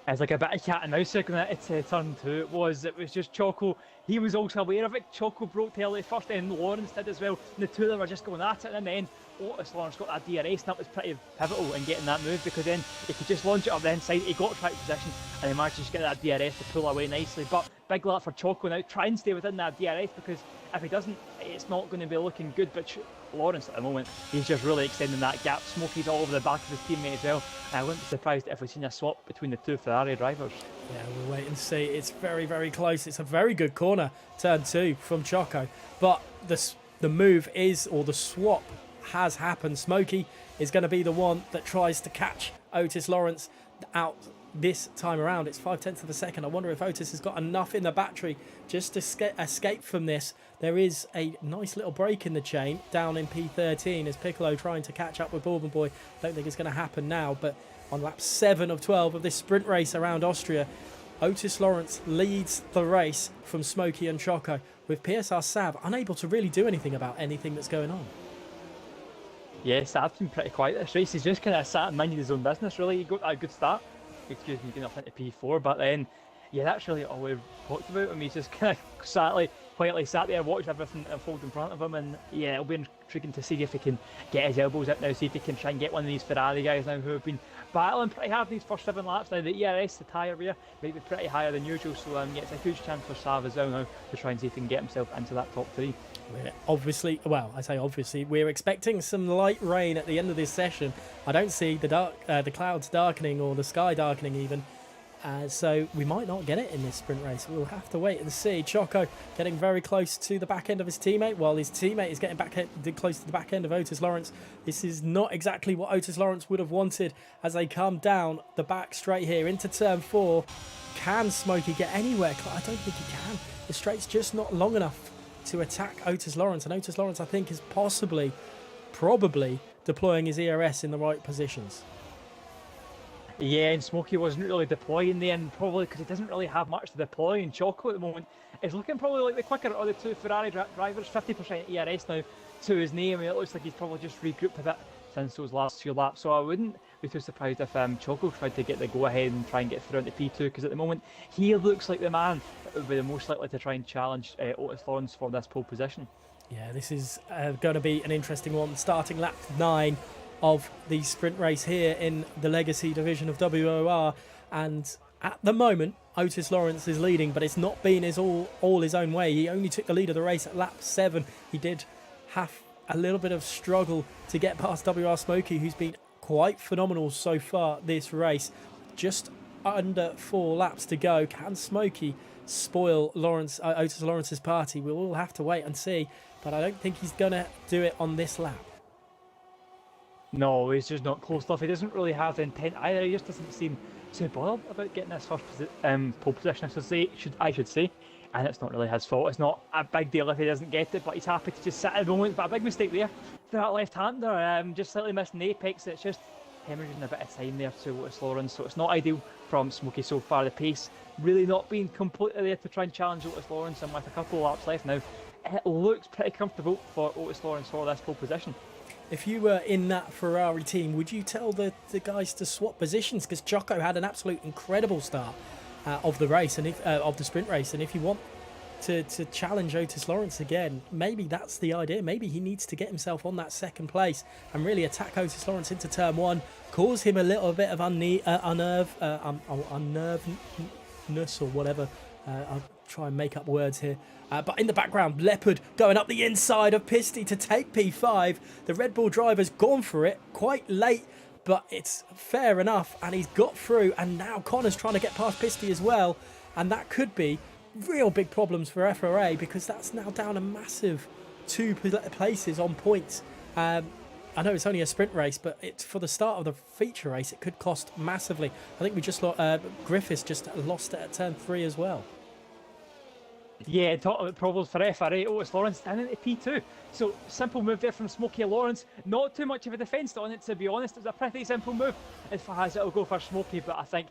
B: It's like a bit of cat and mouse circle at turn 2. It was just Choco. He was also aware of it. Choco broke tail first, and Lawrence did as well. And the two of them were just going at it, and then Otis Lawrence got that DRS, and that was pretty pivotal in getting that move, because then he could just launch it up the inside. He got to right position, and he managed to just get that DRS to pull away nicely. But big lap for Choco now. Try and stay within that DRS, because if he doesn't, it's not going to be looking good. But Lawrence at the moment, he's just really extending that gap. Smokey's all over the back of his teammate as well. And I wouldn't be surprised if we've seen a swap between the two Ferrari drivers.
A: Yeah, we'll wait and see. It's very, very close. It's a very good corner, turn 2 from Choco. But the move is, or the swap has happened. Smokey is going to be the one that tries to catch Otis Lawrence out this time around. It's 0.5 of a second. I wonder if Otis has got enough in the battery just to escape from this. There is a nice little break in the chain down in P13 as Piccolo trying to catch up with Bourbon Boy. I don't think it's going to happen now, but on lap 7 of 12 of this sprint race around Austria, Otis Lawrence leads the race from Smokey and Choco, with PSR Sav unable to really do anything about anything that's going on.
B: Yeah, Sav's been pretty quiet this race. He's just kind of sat and minding his own business, really. He got a good start. Excuse me, getting up into P4, but then, yeah, that's really all we've talked about him. He's just kind of quietly sat there, watched everything unfold in front of him, and yeah, it'll be intriguing to see if he can get his elbows out now, see if he can try and get one of these Ferrari guys now who have been battling pretty hard these first 7 laps. Now, the ERS, the tyre wear, might be pretty higher than usual, so yeah, it's a huge chance for Sav as well now to try and see if he can get himself into that top 3.
A: Obviously, well, I say obviously, we're expecting some light rain at the end of this session. I don't see the clouds darkening or the sky darkening even. So we might not get it in this sprint race. We'll have to wait and see. Choco getting very close to the back end of his teammate, while his teammate is getting close to the back end of Otis Lawrence. This is not exactly what Otis Lawrence would have wanted as they come down the back straight here into turn 4. Can Smokey get anywhere? I don't think he can. The straight's just not long enough to attack Otis Lawrence, and Otis Lawrence, I think, is probably deploying his ERS in the right positions.
B: Yeah, and Smokey wasn't really deploying there, and probably because he doesn't really have much to deploy. And Choco at the moment is looking probably like the quicker of the two Ferrari drivers. 50% ERS now to his name. I mean, it looks like he's probably just regrouped a bit since those last few laps. So I wouldn't be too surprised if Choco tried to get the go-ahead and try and get through into P2, because at the moment he looks like the man that would be the most likely to try and challenge Otis Lawrence for this pole position.
A: Yeah, this is going to be an interesting one. Starting lap 9 of the sprint race here in the Legacy division of WOR, and at the moment Otis Lawrence is leading, but it's not been all his own way. He only took the lead of the race at lap 7. He did have a little bit of struggle to get past WR Smokey, who's been quite phenomenal so far this race. Just under 4 laps to go. Can Smokey spoil Otis Lawrence's party? We'll all have to wait and see, but I don't think he's gonna do it on this lap.
B: No, he's just not close enough. He doesn't really have the intent either. He just doesn't seem too bothered about getting this first pole position, I should say. And it's not really his fault. It's not a big deal if he doesn't get it, but he's happy to just sit at the moment. But a big mistake there for that left-hander, just slightly missing the apex. It's just hemorrhaging a bit of time there to Otis Lawrence, so it's not ideal from Smokey so far. The pace really not being completely there to try and challenge Otis Lawrence, and with a couple of laps left now, it looks pretty comfortable for Otis Lawrence for this pole position.
A: If you were in that Ferrari team, would you tell the guys to swap positions? Because Choco had an absolute incredible start of the race, and of the sprint race, and if you want to challenge Otis Lawrence again, maybe that's the idea. Maybe he needs to get himself on that second place and really attack Otis Lawrence into turn 1, cause him a little bit of unnervedness or whatever. I'll try and make up words here. But in the background, Leopard going up the inside of Pisty to take P5. The Red Bull driver's gone for it quite late, but it's fair enough, and he's got through. And now Connor's trying to get past Pisty as well, and that could be real big problems for FRA, because that's now down a massive 2 places on points. I know it's only a sprint race, but it's for the start of the feature race. It could cost massively. I think we just Griffiths just lost it at turn 3 as well.
B: Yeah, talk about problems for FRA. Otis Lawrence down into P2. So, simple move there from Smokey Lawrence. Not too much of a defence on it, to be honest. It was a pretty simple move as far as it'll go for Smokey, but I think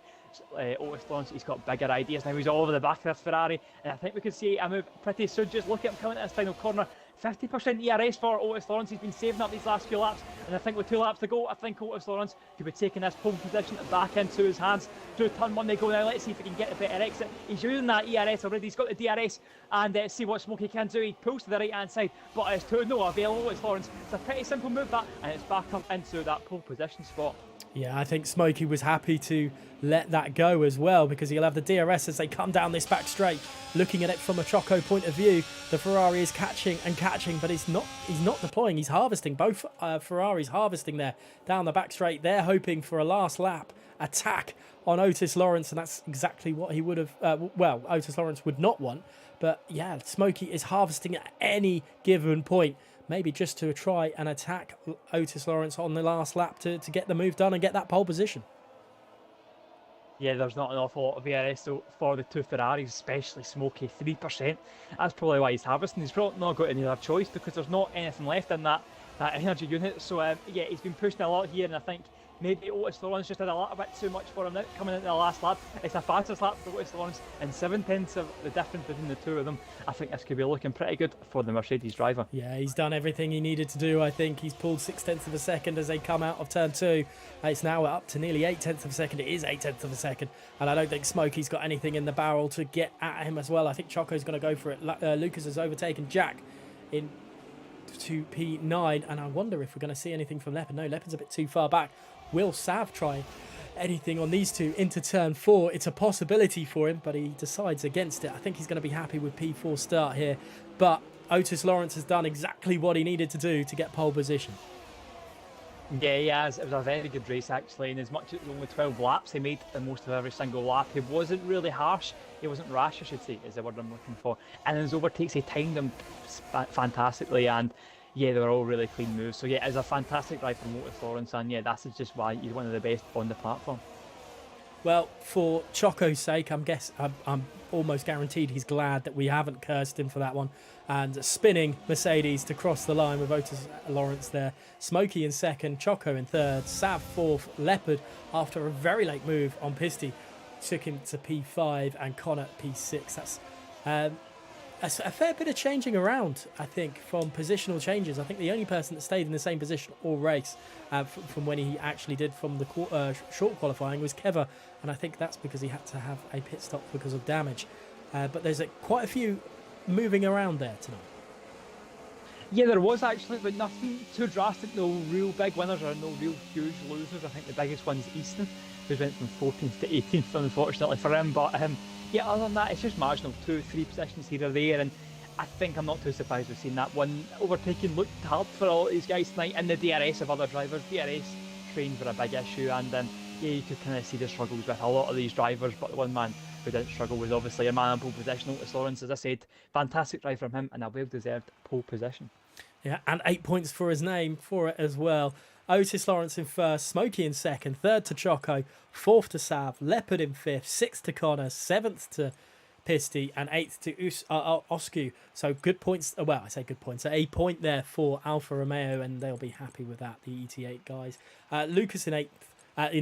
B: Otis Lawrence, he's got bigger ideas now. He's all over the back of this Ferrari, and I think we could see a move pretty soon. Just look at him coming at this final corner. 50% ERS for Otis Lawrence. He's been saving up these last few laps, and I think with 2 laps to go, I think Otis Lawrence could be taking this pole position back into his hands. Through turn 1 they go now. Let's see if he can get a better exit. He's using that ERS already. He's got the DRS, and see what Smokey can do. He pulls to the right hand side, but it's to no avail. Otis Lawrence. It's a pretty simple move that, and it's back up into that pole position spot.
A: Yeah, I think Smokey was happy to let that go as well because he'll have the DRS as they come down this back straight. Looking at it from a Choco point of view, the Ferrari is catching and catching, but he's not deploying. He's harvesting. Both Ferraris harvesting there down the back straight. They're hoping for a last lap attack on Otis Lawrence, and that's exactly what he would have. Well, Otis Lawrence would not want, but yeah, Smokey is harvesting at any given point. Maybe just to try and attack Otis Lawrence on the last lap to get the move done and get that pole position.
B: Yeah, there's not an awful lot of VRS for the two Ferraris, especially Smokey, 3%. That's probably why he's harvesting. He's probably not got any other choice because there's not anything left in that energy unit. So yeah, he's been pushing a lot here, and I think maybe Otis Lawrence just did a little bit too much for him coming into the last lap. It's the fastest lap for Otis Lawrence, and 7/10 of the difference between the two of them. I think this could be looking pretty good for the Mercedes driver.
A: Yeah, he's done everything he needed to do. I think he's pulled 0.6 of a second as they come out of turn 2. It's now up to nearly 0.8 of a second. It is 0.8 of a second, and I don't think Smokey's got anything in the barrel to get at him as well. I think Choco's going to go for it. Lucas has overtaken Jack in to P9, and I wonder if we're going to see anything from Leopard. No, Leopard's a bit too far back. Will Sav try anything on these two into turn 4? It's a possibility for him, but he decides against it. I think he's going to be happy with P4 start here, but Otis Lawrence has done exactly what he needed to do to get pole position.
B: Yeah, he has. It was a very good race actually, and as much as it was only 12 laps, he made the most of every single lap. He wasn't really harsh, he wasn't rash, I should say, is the word I'm looking for. And in his overtakes, he timed them fantastically, and yeah, they were all really clean moves. So yeah, it's a fantastic ride from Otis Lawrence, and yeah, that's just why he's one of the best on the platform.
A: Well, for Choco's sake, I'm almost guaranteed he's glad that we haven't cursed him for that one. And spinning Mercedes to cross the line with Otis Lawrence there. Smokey in second, Choco in third, Sav fourth, Leopard after a very late move on Pisty took him to P5 and Connor P6. That's a fair bit of changing around, I think, from positional changes. I think the only person that stayed in the same position all race from when he actually did from the short qualifying was Keva, and I think that's because he had to have a pit stop because of damage. But there's quite a few moving around there tonight.
B: Yeah, there was actually, but nothing too drastic. No real big winners or no real huge losers. I think the biggest one's Easton, who went from 14th to 18th, unfortunately for him. But yeah, other than that, it's just marginal 2-3 positions here or there, and I think I'm not too surprised we've seen that one. Overtaking looked hard for all these guys tonight, and the DRS of other drivers. DRS trains were a big issue, and yeah, you could kind of see the struggles with a lot of these drivers, but the one man who didn't struggle was obviously a man in pole position, Otis Lawrence. As I said, fantastic drive from him, and a well-deserved pole position.
A: Yeah, and 8 points for his name for it as well. Otis Lawrence in first, Smokey in second, third to Choco, fourth to Sav, Leopard in fifth, sixth to Connor, seventh to Pisty, and eighth to Oscu. So good points. Well, I say good points. A point there for Alfa Romeo, and they'll be happy with that, the ET8 guys. Lucas in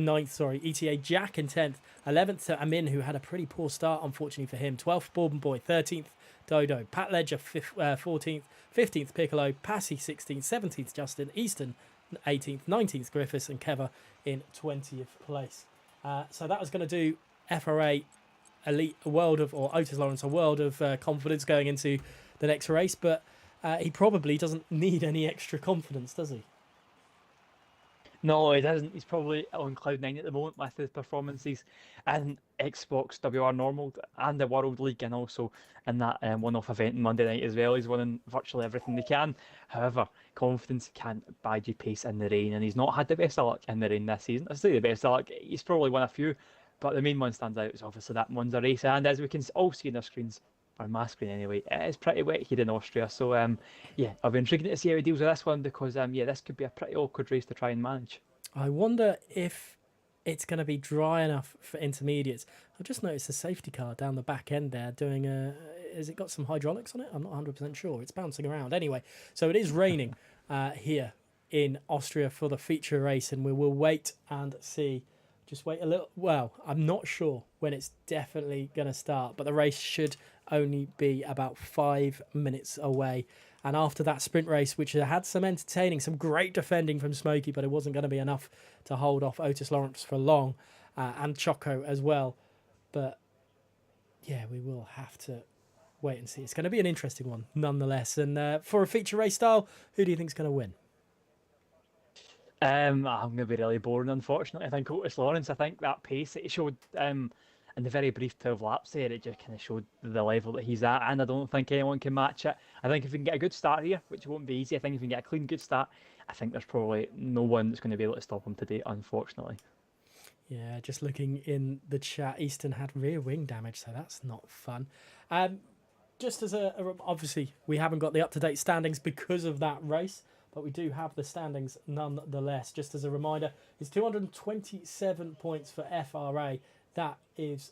A: ninth, ETA Jack in 10th, 11th to Amin, who had a pretty poor start, unfortunately for him, 12th Bourbon Boy, 13th Dodo, Pat Ledger 14th, 15th Piccolo, Passy 16th, 17th Justin, Easton 18th, 19th Griffiths, and Keva in 20th place. So that was going to do FRA Elite a world of, or Otis Lawrence a world of confidence going into the next race, but he probably doesn't need any extra confidence, does he?
B: No, he doesn't. He's probably on cloud 9 at the moment with his performances in Xbox WR Normal and the World League, and also in that one-off event on Monday night as well. He's winning virtually everything they can. However, confidence can't buy you pace in the rain, and he's not had the best of luck in the rain this season. I say the best of luck. He's probably won a few, but the main one stands out is obviously that Monza race. And as we can all see on our screens, or my screen anyway, it is pretty wet here in Austria. So yeah, I'll be intrigued to see how he deals with this one, because yeah, this could be a pretty awkward race to try and manage.
A: I wonder if it's going to be dry enough for intermediates. I've just noticed a safety car down the back end there doing a... Has it got some hydraulics on it? I'm not 100% sure. It's bouncing around. Anyway, so it is raining here in Austria for the feature race, and we will wait and see. Just wait a little. Well, I'm not sure when it's definitely going to start, but the race should only be about 5 minutes away. And after that sprint race, which had some great defending from Smokey, but it wasn't going to be enough to hold off Otis Lawrence for long, and Choco as well. But yeah, we will have to wait and see. It's going to be an interesting one nonetheless. And for a feature race style, who do you think is going to win?
B: I'm going to be really boring, unfortunately. I think Otis Lawrence, I think that pace that he showed in the very brief 12 laps there, it just kind of showed the level that he's at, and I don't think anyone can match it. I think if we can get a good start here, which won't be easy, I think if we can get a clean, good start, I think there's probably no one that's going to be able to stop him today, unfortunately.
A: Yeah, just looking in the chat, Easton had rear wing damage, so that's not fun. Just as obviously, we haven't got the up-to-date standings because of that race, but we do have the standings nonetheless. Just as a reminder, it's 227 points for FRA. That is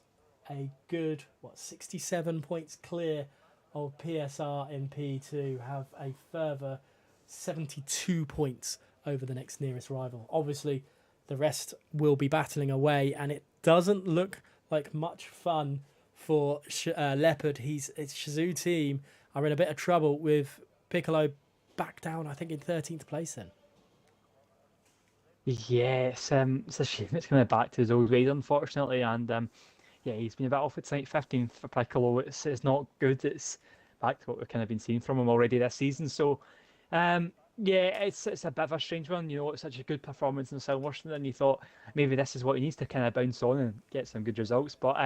A: a good, 67 points clear of PSR in P2, have a further 72 points over the next nearest rival. Obviously, the rest will be battling away, and it doesn't look like much fun for Leopard. It's Shazoo team are in a bit of trouble with Piccolo back down, I think, in 13th place then.
B: Yeah, it's a shame it's kind of back to his old ways, unfortunately, and yeah, he's been a bit off at tonight, 15th for Piccolo. It's not good. It's back to what we've kind of been seeing from him already this season. So, yeah, it's a bit of a strange one. You know, it's such a good performance in Silverstone, and you thought maybe this is what he needs to kind of bounce on and get some good results. But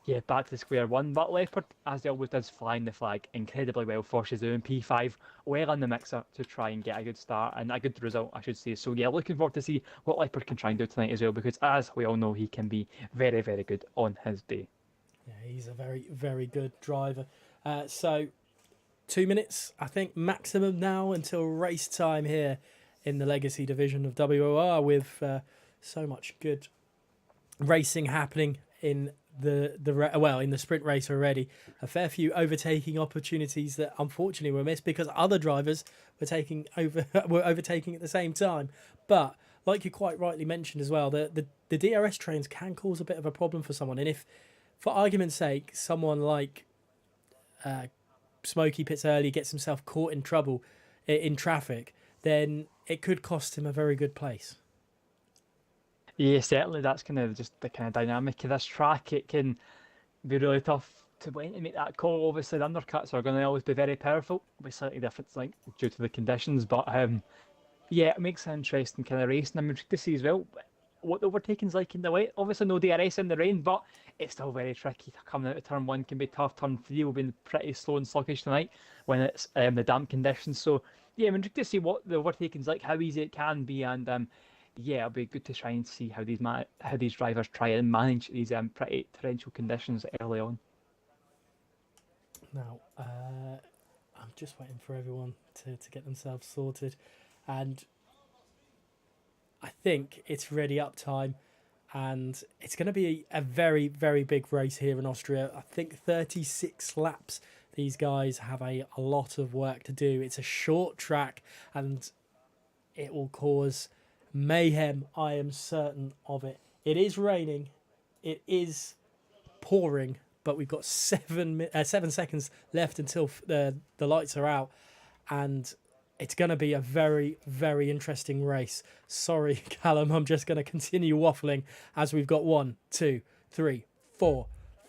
B: yeah, back to square one. But Leopard, as he always does, flying the flag incredibly well for Shazoo and P5, well in the mixer to try and get a good start and a good result, I should say. So yeah, looking forward to see what Leopard can try and do tonight as well, because as we all know, he can be very, very good on his day.
A: Yeah, he's a very, very good driver. So 2 minutes, I think, maximum now until race time here in the Legacy division of WOR, with so much good racing happening in in the sprint race already. A fair few overtaking opportunities that unfortunately were missed because other drivers were overtaking at the same time. But like you quite rightly mentioned as well, the DRS trains can cause a bit of a problem for someone. And if, for argument's sake, someone like Smokey pits early, gets himself caught in trouble in traffic, then it could cost him a very good place.
B: Yeah, certainly that's kind of just the kind of dynamic of this track. It can be really tough to when to make that call. Obviously, the undercuts are going to always be very powerful. It'll be slightly different, like due to the conditions, but yeah, it makes an interesting kind of race, and I'm intrigued to see as well what the overtaking's like in the wet. Obviously, no DRS in the rain, but it's still very tricky. Coming out of turn one can be tough. Turn three will be pretty slow and sluggish tonight when it's the damp conditions. So yeah, I'm intrigued to see what the overtaking's like, how easy it can be, and yeah, it'll be good to try and see how these drivers try and manage these pretty torrential conditions early on.
A: Now, I'm just waiting for everyone to get themselves sorted, and I think it's ready up time, and it's going to be a very, very big race here in Austria. I think 36 laps. These guys have a lot of work to do. It's a short track, and it will cause mayhem, I am certain of it. It is raining, it is pouring, but we've got 7 seconds left until the lights are out, and it's going to be a very, very interesting race. Sorry, Callum, I'm just going to continue waffling as we've got 1, 2, 3, 4,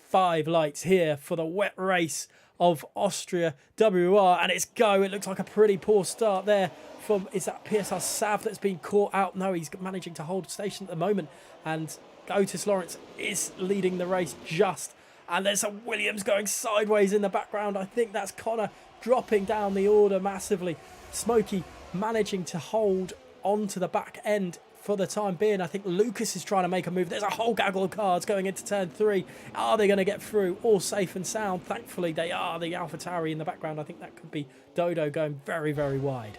A: 5 lights here for the wet race of Austria WR, and it's go. It looks like a pretty poor start there from, is that PSR Sav that's been caught out? No, he's managing to hold station at the moment, and Otis Lawrence is leading the race just, and there's a Williams going sideways in the background. I think that's Connor dropping down the order massively. Smokey managing to hold onto the back end for the time being. I think Lucas is trying to make a move. There's a whole gaggle of cars going into turn 3. Are they going to get through all safe and sound? Thankfully they are. The AlphaTauri in the background, I think that could be Dodo going very, very wide.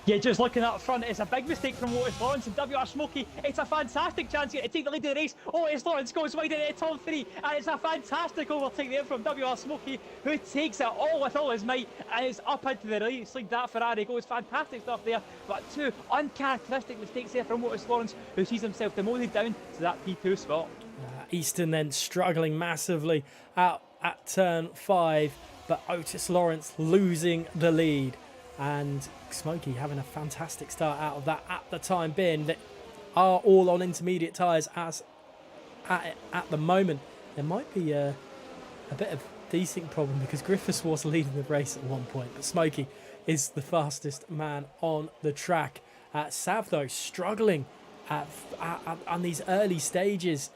B: Yeah, just looking up front, it's a big mistake from Otis Lawrence and WR Smokey. It's a fantastic chance here to take the lead of the race. Otis Lawrence goes wide into top 3, and it's a fantastic overtake there from WR Smokey, who takes it all with all his might and is up into the race like that. Ferrari goes, fantastic stuff there, but 2 uncharacteristic mistakes there from Otis Lawrence, who sees himself demoted down to that P2 spot.
A: Easton then struggling massively out at turn 5, but Otis Lawrence losing the lead. And Smokey having a fantastic start out of that at the time being. That are all on intermediate tyres as at the moment. There might be a bit of desync problem because Griffiths was leading the race at one point, but Smokey is the fastest man on the track. Sav, though, struggling on these early stages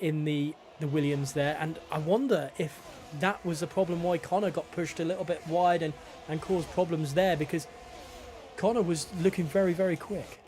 A: in the Williams there. And I wonder if that was the problem why Connor got pushed a little bit wide and caused problems there, because Connor was looking very, very quick.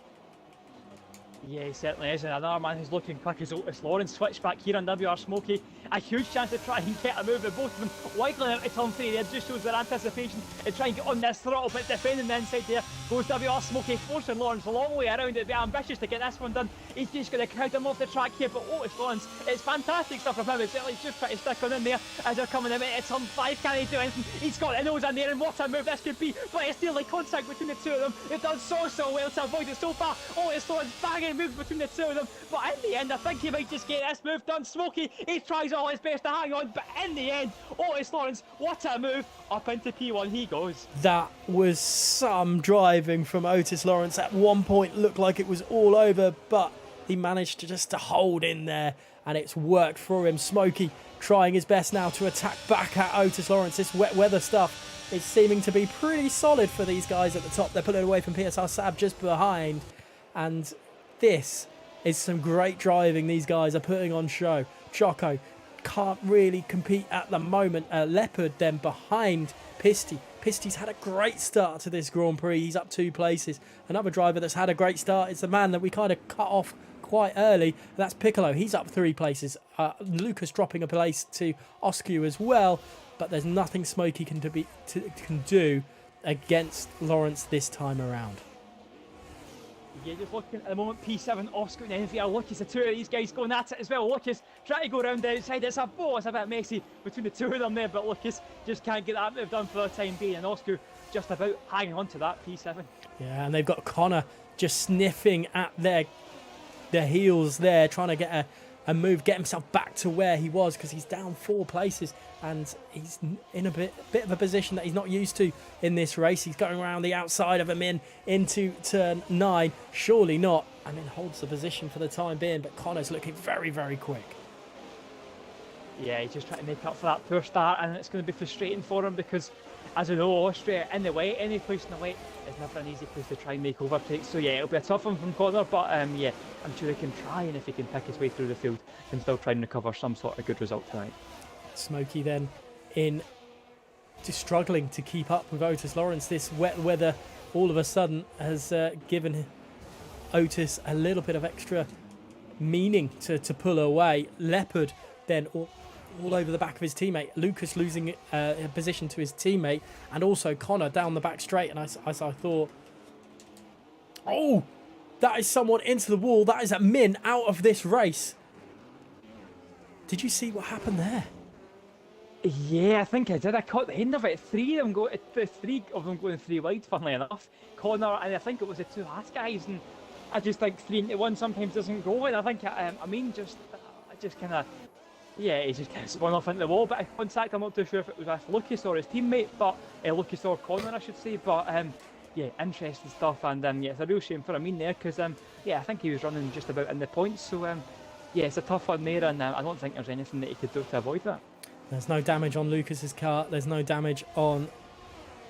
B: Yeah, he certainly is. And another man who's looking quick is Otis Lawrence. Switch back here on WR Smokey. A huge chance to try and get a move. Both of them wiggling out to turn 3 there. Just shows their anticipation and try and get on this throttle. But defending the inside there goes WR Smokey, forcing Lawrence a long way around it. Be ambitious to get this one done. He's just going to crowd him off the track here. But Otis Lawrence, it's fantastic stuff from him. It's like just trying to stick on in there as they're coming in at turn 5. Can he do anything? He's got the nose in there, and what a move this could be. But it's nearly contact between the two of them. They've done so well to avoid it so far. Otis Lawrence banging moves between the two of them. But in the end, I think he might just get this move done. Smokey, he tries all his best to hang on. But in the end, Otis Lawrence, what a move. Up into P1 he goes.
A: That was some driving from Otis Lawrence. At one point looked like it was all over, but he managed to hold in there, and it's worked for him. Smokey trying his best now to attack back at Otis Lawrence. This wet weather stuff is seeming to be pretty solid for these guys at the top. They're pulling away from PSR Sab just behind, and this is some great driving these guys are putting on show. Choco can't really compete at the moment. Leopard then behind Pisty. Pisty's had a great start to this Grand Prix. He's up 2 places. Another driver that's had a great start is the man that we kind of cut off quite early. That's Piccolo. He's up 3 places. Lucas dropping a place to Oscu as well. But there's nothing Smokey can do against Lawrence this time around.
B: Yeah, just looking at the moment, P7, Oscar and NVR. Lucas, the two of these guys going at it as well. Lucas trying to go around the outside. It's a bit messy between the two of them there, but Lucas just can't get that move done for the time being. And Oscar just about hanging on to that P7.
A: Yeah, and they've got Connor just sniffing at their heels there, trying to get a move, get himself back to where he was, because he's down 4 places and he's in a bit of a position that he's not used to in this race. He's going around the outside of him into turn 9. Surely not. And then holds the position for the time being, but Connor's looking very, very quick.
B: Yeah, he's just trying to make up for that poor start, and it's going to be frustrating for him because, as we know, Austria in the wet, any place in the wet is never an easy place to try and make overtakes. So yeah, it'll be a tough one from Connor, but yeah, I'm sure he can try, and if he can pick his way through the field, he can still try and recover some sort of good result tonight.
A: Smokey then just struggling to keep up with Otis Lawrence. This wet weather all of a sudden has given Otis a little bit of extra meaning to pull away. Leopard then all over the back of his teammate. Lucas losing a position to his teammate, and also Connor down the back straight. And I thought, oh, that is someone into the wall. That is a Min out of this race. Did you see what happened there?
B: Yeah, I think I did. I caught the end of it. 3 of them going 3 wide, funnily enough. Connor, and I think it was the 2 last guys, and I just think 3 into 1 sometimes doesn't go. And I think just kind of, yeah, he just kind of spun off into the wall. But in contact, I'm not too sure if it was with Lucas or his teammate, but Lucas or Connor, I should say. But yeah, interesting stuff, and yeah, it's a real shame for Amin there because yeah, I think he was running just about in the points. So yeah, it's a tough one there, and I don't think there's anything that he could do to avoid that.
A: There's no damage on Lucas's car. There's no damage on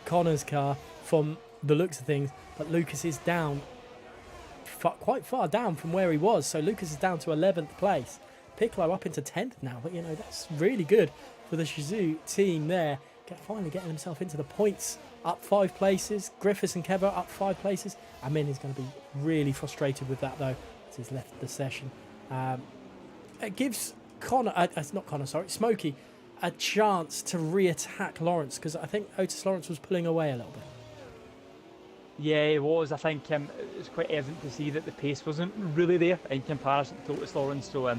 A: Connor's car from the looks of things. But Lucas is down quite far down from where he was. So Lucas is down to 11th place. Piccolo up into 10th now. But, you know, that's really good for the Shizou team there. Finally getting himself into the points. Up 5 places. Griffiths and Keva up 5 places. Amin is going to be really frustrated with that, though, as he's left the session. It gives Smokey a chance to re-attack Lawrence, because I think Otis Lawrence was pulling away a little bit.
B: Yeah, it was. I think it was quite evident to see that the pace wasn't really there in comparison to Otis Lawrence. So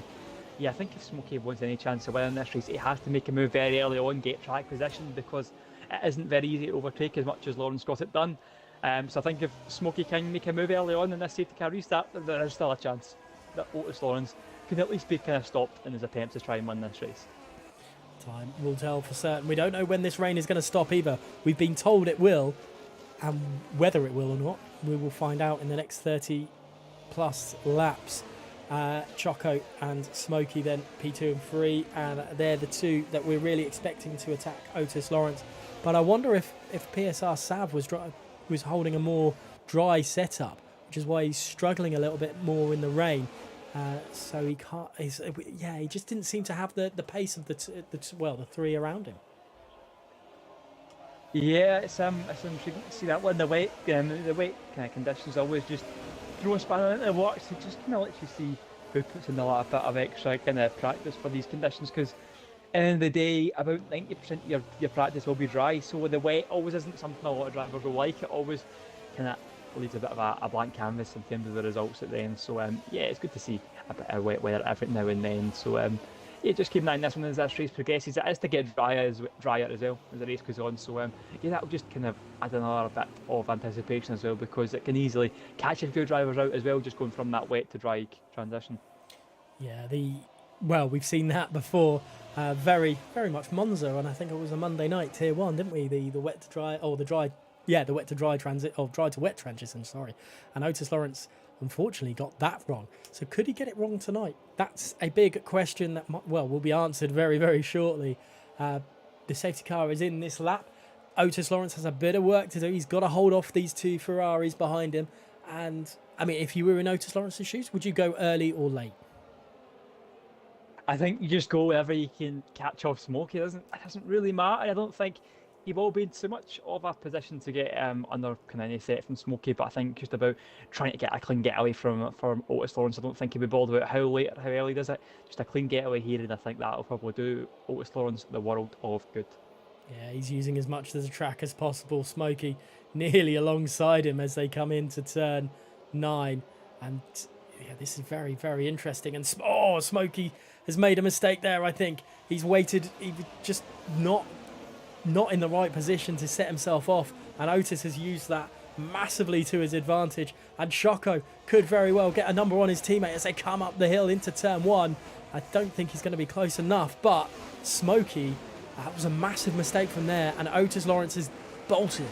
B: yeah, I think if Smokey wants any chance of winning this race, he has to make a move very early on, get track position, because it isn't very easy to overtake as much as Lawrence got it done. So I think if Smokey can make a move early on in this safety car restart, there is still a chance that Otis Lawrence can at least be kind of stopped in his attempts to try and win this race.
A: Time will tell for certain. We don't know when this rain is going to stop either. We've been told it will, and whether it will or not, we will find out in the next 30 plus laps. Choco and Smokey then P2 and 3, and they're the 2 that we're really expecting to attack Otis Lawrence. But I wonder if PSR Sav was holding a more dry setup, which is why he's struggling a little bit more in the rain. So he can't. He just didn't seem to have the pace of the three around him.
B: Yeah, it's intriguing to see that one. The wet kind of conditions always just throw a spanner into the works. It just kind of lets you see who puts in a lot bit of extra kind of practice for these conditions, because at the end of the day, about 90% of your practice will be dry. So the wet always isn't something a lot of drivers will like. It always kind of leaves a bit of a blank canvas in terms of the results at the end. So yeah, it's good to see a bit of wet weather every now and then. So yeah, just keep an eye on this one as this race progresses. It is to get drier as well as the race goes on. So yeah, that'll just kind of add another bit of anticipation as well, because it can easily catch a few drivers out as well, just going from that wet to dry transition.
A: Yeah, we've seen that before. Very much Monza, and I think it was a Monday night Tier 1, didn't we? The wet to dry, or the dry, yeah, the wet to dry transit, or dry to wet transition. Sorry, and Otis Lawrence unfortunately got that wrong. So could he get it wrong tonight? That's a big question that will be answered very shortly. The safety car is in this lap. Otis Lawrence has a bit of work to do. He's got to hold off these two Ferraris behind him. And I mean, if you were in Otis Lawrence's shoes, would you go early or late?
B: I think you just go wherever you can catch off Smokey. It doesn't really matter. I don't think he will be in too much of a position to get under kind of any set from Smokey, but I think just about trying to get a clean getaway from Otis Lawrence. I don't think he'll be bothered about how late or how early he does it. Just a clean getaway here, and I think that'll probably do Otis Lawrence the world of good.
A: Yeah, he's using as much of the track as possible. Smokey nearly alongside him as they come into turn 9. And yeah, this is very interesting. And Smokey has made a mistake there, I think. He's waited, he was just not in the right position to set himself off. And Otis has used that massively to his advantage. And Shoko could very well get a number on his teammate as they come up the hill into turn 1. I don't think he's going to be close enough, but Smokey, that was a massive mistake from there, and Otis Lawrence is bolted.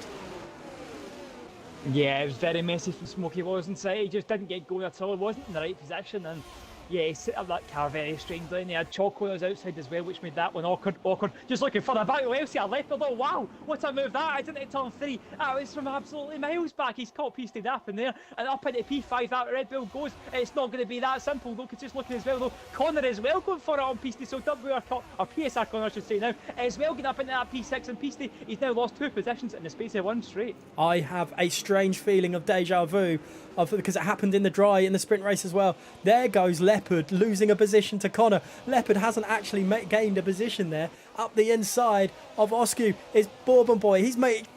B: Yeah, it was very messy from Smokey, wasn't it? He just didn't get going at all. He wasn't in the right position, and yeah, he set up that car very strangely, and he had Choco on his outside as well, which made that one awkward. Just looking for the back of Elsie, I left it. Oh wow, what a move that! I didn't hit turn 3. That was from absolutely miles back. He's caught Piste up in there, and up into P5. That Red Bull goes. It's not going to be that simple. Look, it's just looking as well though. Connor as well going for it on Piste. So WOR or PSR Connor, I should say now, as well getting up into that P6 and Piste. He's now lost 2 positions in the space of 1 straight.
A: I have a strange feeling of deja vu, because it happened in the sprint race as well. There goes Leopard losing a position to Connor. Leopard hasn't actually gained a position there. Up the inside of Oscu is Bourbon Boy.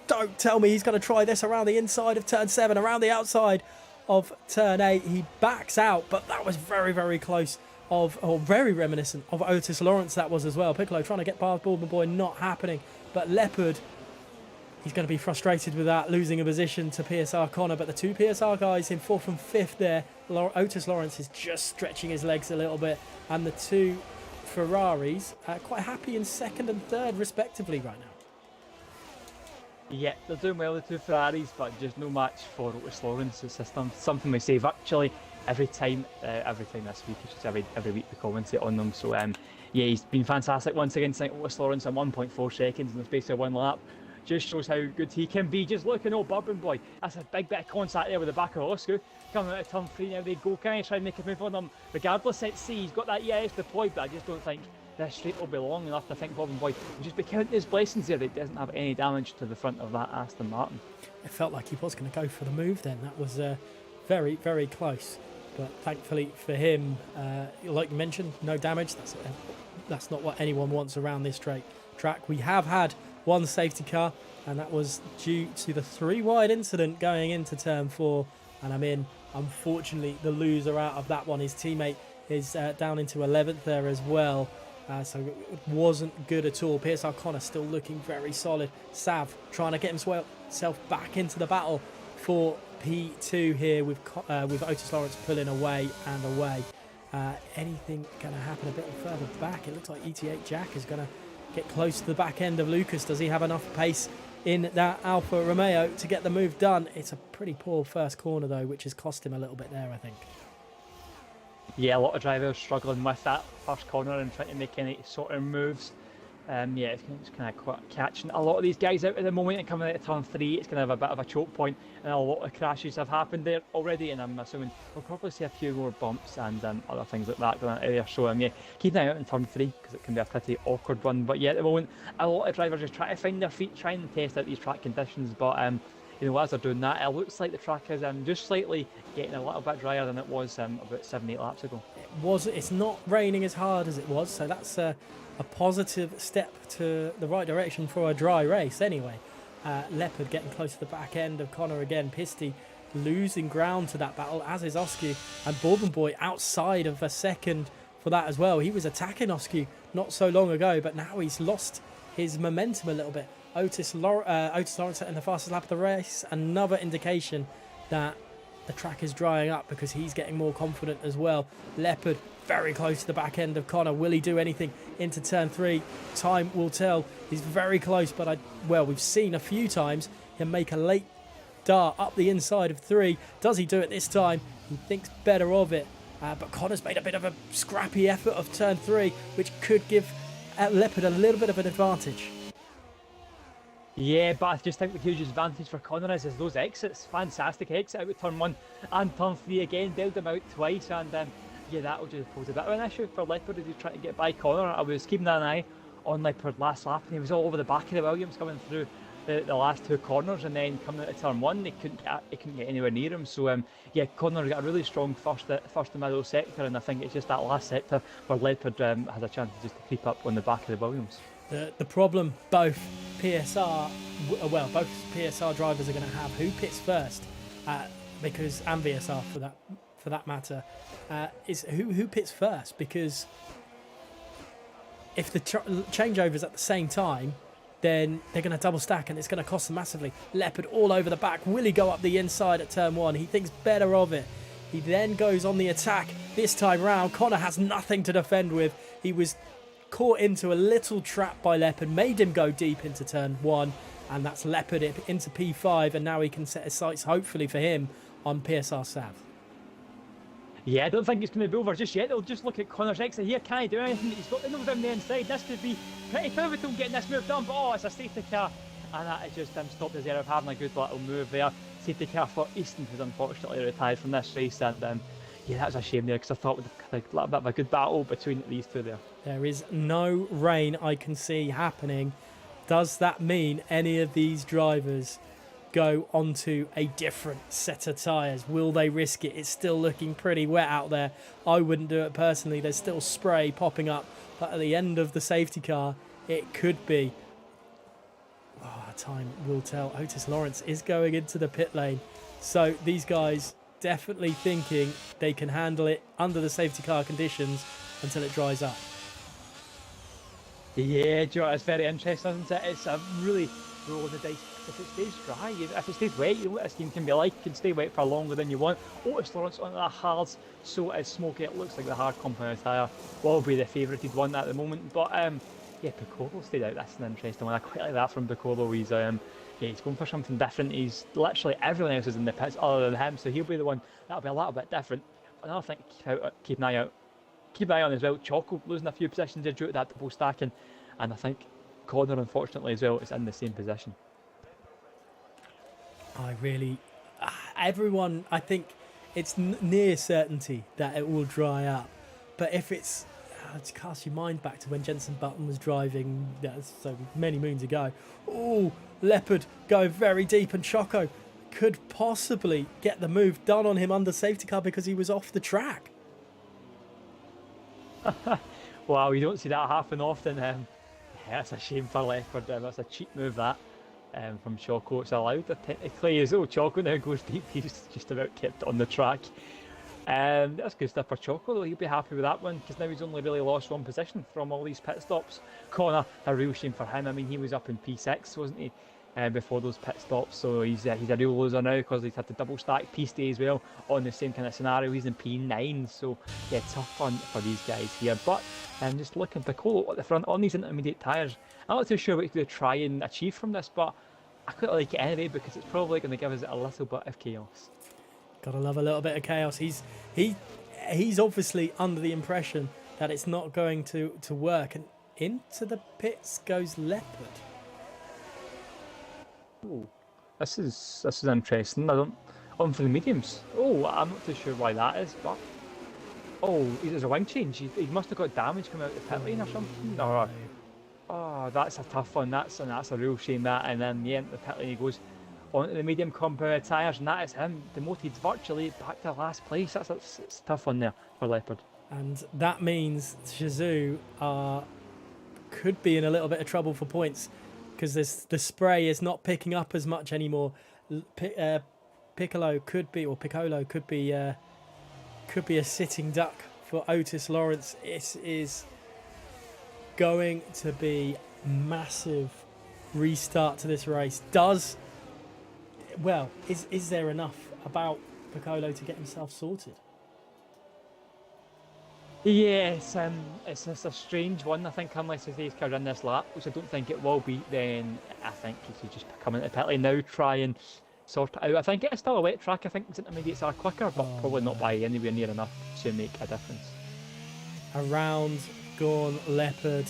A: Don't tell me he's going to try this around the inside of turn 7, around the outside of turn 8. He backs out, but that was very close very reminiscent of Otis Lawrence that was as well. Piccolo trying to get past Bourbon Boy, not happening. But Leopard, he's going to be frustrated with that, losing a position to PSR Connor. But the 2 PSR guys in 4th and 5th there. Otis Lawrence is just stretching his legs a little bit. And the 2 Ferraris are quite happy in 2nd and 3rd, respectively, right now.
B: Yeah, they're doing well, the 2 Ferraris, but just no match for Otis Lawrence's system. Something we say virtually every time this week. It's just every week we commentate on them. So yeah, he's been fantastic once again tonight. Otis Lawrence in 1.4 seconds in the space of 1 lap. Just shows how good he can be. Just looking, Bourbon Boy. That's a big bit of contact there with the back of Oscar. Coming out of turn 3 now, they go. Can he try and make a move on them? Regardless, let's see. He's got that EIS deployed, but I just don't think this straight will be long enough to think Bourbon Boy will just be counting his blessings there. That he doesn't have any damage to the front of that Aston Martin.
A: It felt like he was going to go for the move then. That was very close. But thankfully for him, like you mentioned, no damage. That's not what anyone wants around this track. We have had 1 safety car, and that was due to the 3 wide incident going into turn 4. And unfortunately, the loser out of that one, his teammate is down into 11th there as well. So it wasn't good at all. PSR Connor still looking very solid. Sav trying to get himself back into the battle for P2 here with Otis Lawrence pulling away and away. Anything going to happen a bit further back? It looks like ET8 Jack is going to get close to the back end of Lucas. Does he have enough pace in that Alfa Romeo to get the move done? It's a pretty poor first corner though, which has cost him a little bit there, I think.
B: Yeah, a lot of drivers struggling with that first corner and trying to make any sort of moves. Yeah, it's kind of catching a lot of these guys out at the moment and coming out of turn 3. It's kind of a bit of a choke point, and a lot of crashes have happened there already. And I'm assuming we'll probably see a few more bumps and other things like that going on there. So yeah, keep an eye out in turn 3 because it can be a pretty awkward one. But yeah, at the moment, a lot of drivers just try to find their feet, trying to test out these track conditions. But as they're doing that, it looks like the track is just slightly getting a little bit drier than it was about 7-8 laps ago.
A: It's not raining as hard as it was, so that's a positive step to the right direction for a dry race anyway. Leopard getting close to the back end of Connor again. Pisty losing ground to that battle, as is Oscu, and Boy outside of a second for that as well. He was attacking Oscu not so long ago, but now he's lost his momentum a little bit. Otis Lawrence in the fastest lap of the race, another indication that the track is drying up because he's getting more confident as well. Leopard very close to the back end of Connor. Will he do anything into turn 3? Time will tell. He's very close, but we've seen a few times him make a late dart up the inside of 3. Does he do it this time? He thinks better of it, but Connor's made a bit of a scrappy effort of turn 3, which could give Leopard a little bit of an advantage.
B: Yeah, but I just think the huge advantage for Connor is those exits. Fantastic exit out of turn 1 and turn 3 again. Bailed him out twice, and that will just pose a bit of an issue for Leopard as he's trying to get by Connor. I was keeping an eye on Leopard last lap, and he was all over the back of the Williams coming through the last 2 corners, and then coming out of turn 1, they couldn't get anywhere near him. So Connor got a really strong first and middle sector, and I think it's just that last sector where Leopard has a chance to creep up on the back of the Williams.
A: The problem both PSR drivers are going to have, who pits first, and VSR for that matter, is who pits first, because if the changeovers at the same time, then they're going to double stack and it's going to cost them massively. Leopard all over the back. Will he go up the inside at turn 1? He thinks better of it. He then goes on the attack this time round. Connor has nothing to defend with. He was caught into a little trap by Leopard, made him go deep into turn 1, and that's Leopard into P5, and now he can set his sights, hopefully for him, on PSR Sav.
B: Yeah, I don't think it's going to be over just yet. They'll just look at Connor's exit here. Can he do anything? He's got the nose down the inside. This could be pretty pivotal getting this move done, but it's a safety car, and that has just stopped us there of having a good little move there. Safety car for Easton, who's unfortunately retired from this race, and that was a shame there because I thought we'd have a little bit of a good battle between these two there.
A: There is no rain I can see happening. Does that mean any of these drivers go onto a different set of tyres? Will they risk it? It's still looking pretty wet out there. I wouldn't do it personally. There's still spray popping up, but at the end of the safety car, it could be. Time will tell. Otis Lawrence is going into the pit lane. So these guys definitely thinking they can handle it under the safety car conditions until it dries up.
B: Yeah, Joe, it's very interesting, isn't it? It's a really roll of the dice. If it stays dry, if it stays wet, you know what this game can be like. It can stay wet for longer than you want. Otis Lawrence on the hards, so it's smoky. It looks like the hard compound tyre will be the favoured one at the moment. But Piccolo stayed out. That's an interesting one. I quite like that from Piccolo. He's going for something different. He's literally everyone else is in the pits other than him, so he'll be the one that'll be a little bit different. Another thing to keep an eye on as well. Choco losing a few positions due to that double stacking, and I think Connor, unfortunately as well, is in the same position.
A: Everyone, I think it's near certainty that it will dry up, but if it's to cast your mind back to when Jenson Button was driving so many moons ago. Leopard going very deep, and Choco could possibly get the move done on him under safety car because he was off the track.
B: Wow, you don't see that happen often. That's a shame for Leopard. That's a cheap move that from Choco. It's allowed technically as though Choco now goes deep. He's just about kept on the track. That's good stuff for Choco, though. He'll be happy with that one because now he's only really lost one position from all these pit stops. Connor, a real shame for him. I mean, he was up in P6, wasn't he, before those pit stops? So he's a real loser now because he's had to double stack P-stay as well on the same kind of scenario. He's in P9, so yeah, tough fun for these guys here. But just looking at Piccolo at the front on these intermediate tyres, I'm not too sure what he's going to try and achieve from this, but I quite like it anyway because it's probably going to give us a little bit of chaos.
A: Gotta love a little bit of chaos. He's obviously under the impression that it's not going to work, and into the pits goes Leopard.
B: Oh, this is interesting. I don't. On for the mediums. Oh, I'm not too sure why that is, but oh, there's a wing change. He must have got damage coming out the pit lane or something.
A: No.
B: Oh, that's a tough one. That's a real shame that. And then yeah, the pit lane he goes onto the medium compound tyres, and that is him demoted virtually back to last place. It's a tough one there for Leopard.
A: And that means Shizou could be in a little bit of trouble for points because the spray is not picking up as much anymore. Piccolo could be a sitting duck for Otis Lawrence. It is going to be massive restart to this race. Is there enough about Piccolo to get himself sorted?
B: Yeah, it's a strange one. I think unless his ace card in this lap, which I don't think it will be, then I think he should just come into pit lane now, try and sort it out. I think it's still a wet track. I think its intermediates are quicker, but probably not by anywhere near enough to make a difference. Around
A: Gone Leopard.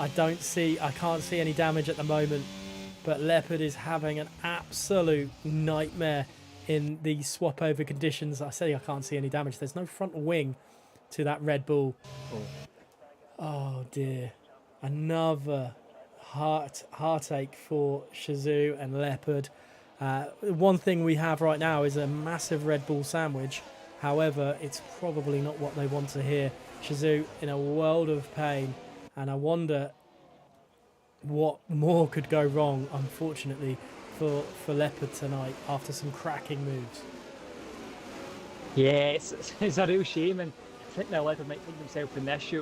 A: I can't see any damage at the moment, but Leopard is having an absolute nightmare in these swap over conditions. I say I can't see any damage. There's no front wing to that Red Bull. Oh dear. Another heartache for Shizou and Leopard. One thing we have right now is a massive Red Bull sandwich. However, it's probably not what they want to hear. Shizou in a world of pain, and I wonder what more could go wrong, unfortunately, for Leopard tonight after some cracking moves.
B: Yeah, it's a real shame, and I think now Leopard might find himself in this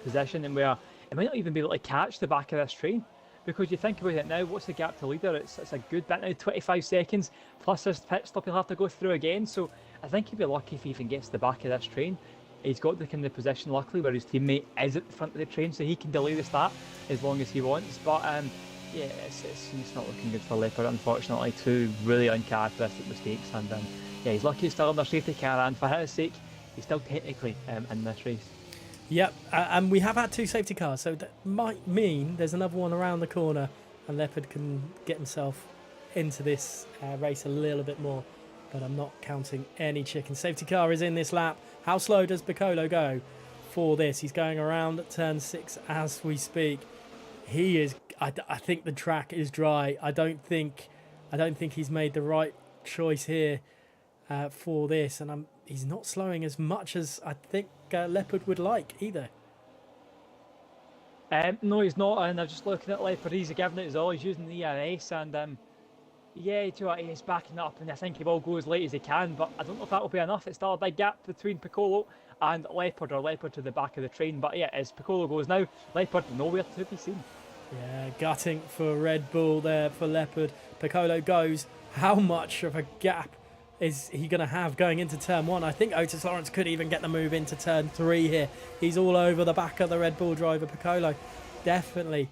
B: position and where he might not even be able to catch the back of this train. Because you think about it now, what's the gap to leader? It's a good bit now, 25 seconds, plus this pit stop he'll have to go through again. So I think he'll be lucky if he even gets to the back of this train. He's got the kind of position, luckily, where his teammate is at the front of the train, so he can delay the start as long as he wants. But yeah, it's not looking good for Leopard, unfortunately. Two really uncharacteristic mistakes, and yeah, he's lucky he's still in their safety car, and for his sake, he's still technically in this race.
A: Yep, and we have had two safety cars, so that might mean there's another one around the corner and Leopard can get himself into this race a little bit more, but I'm not counting any chickens. Safety car is in this lap. How slow does Piccolo go for this? He's going around at turn 6 as we speak. He is. I think the track is dry. I don't think he's made the right choice here for this, and he's not slowing as much as I think Leopard would like either.
B: No, he's not, and I'm just looking at Leopard. He's giving it his all. He's using the ERS, and yeah, you know what, he's backing up, and I think he will go as late as he can, but I don't know if that will be enough. It's still a big gap between Piccolo and Leopard, or Leopard to the back of the train. But yeah, as Piccolo goes now, Leopard nowhere to be seen.
A: Yeah, gutting for Red Bull there for Leopard. Piccolo goes. How much of a gap is he going to have going into turn 1? I think Otis Lawrence could even get the move into turn 3 here. He's all over the back of the Red Bull driver. Piccolo definitely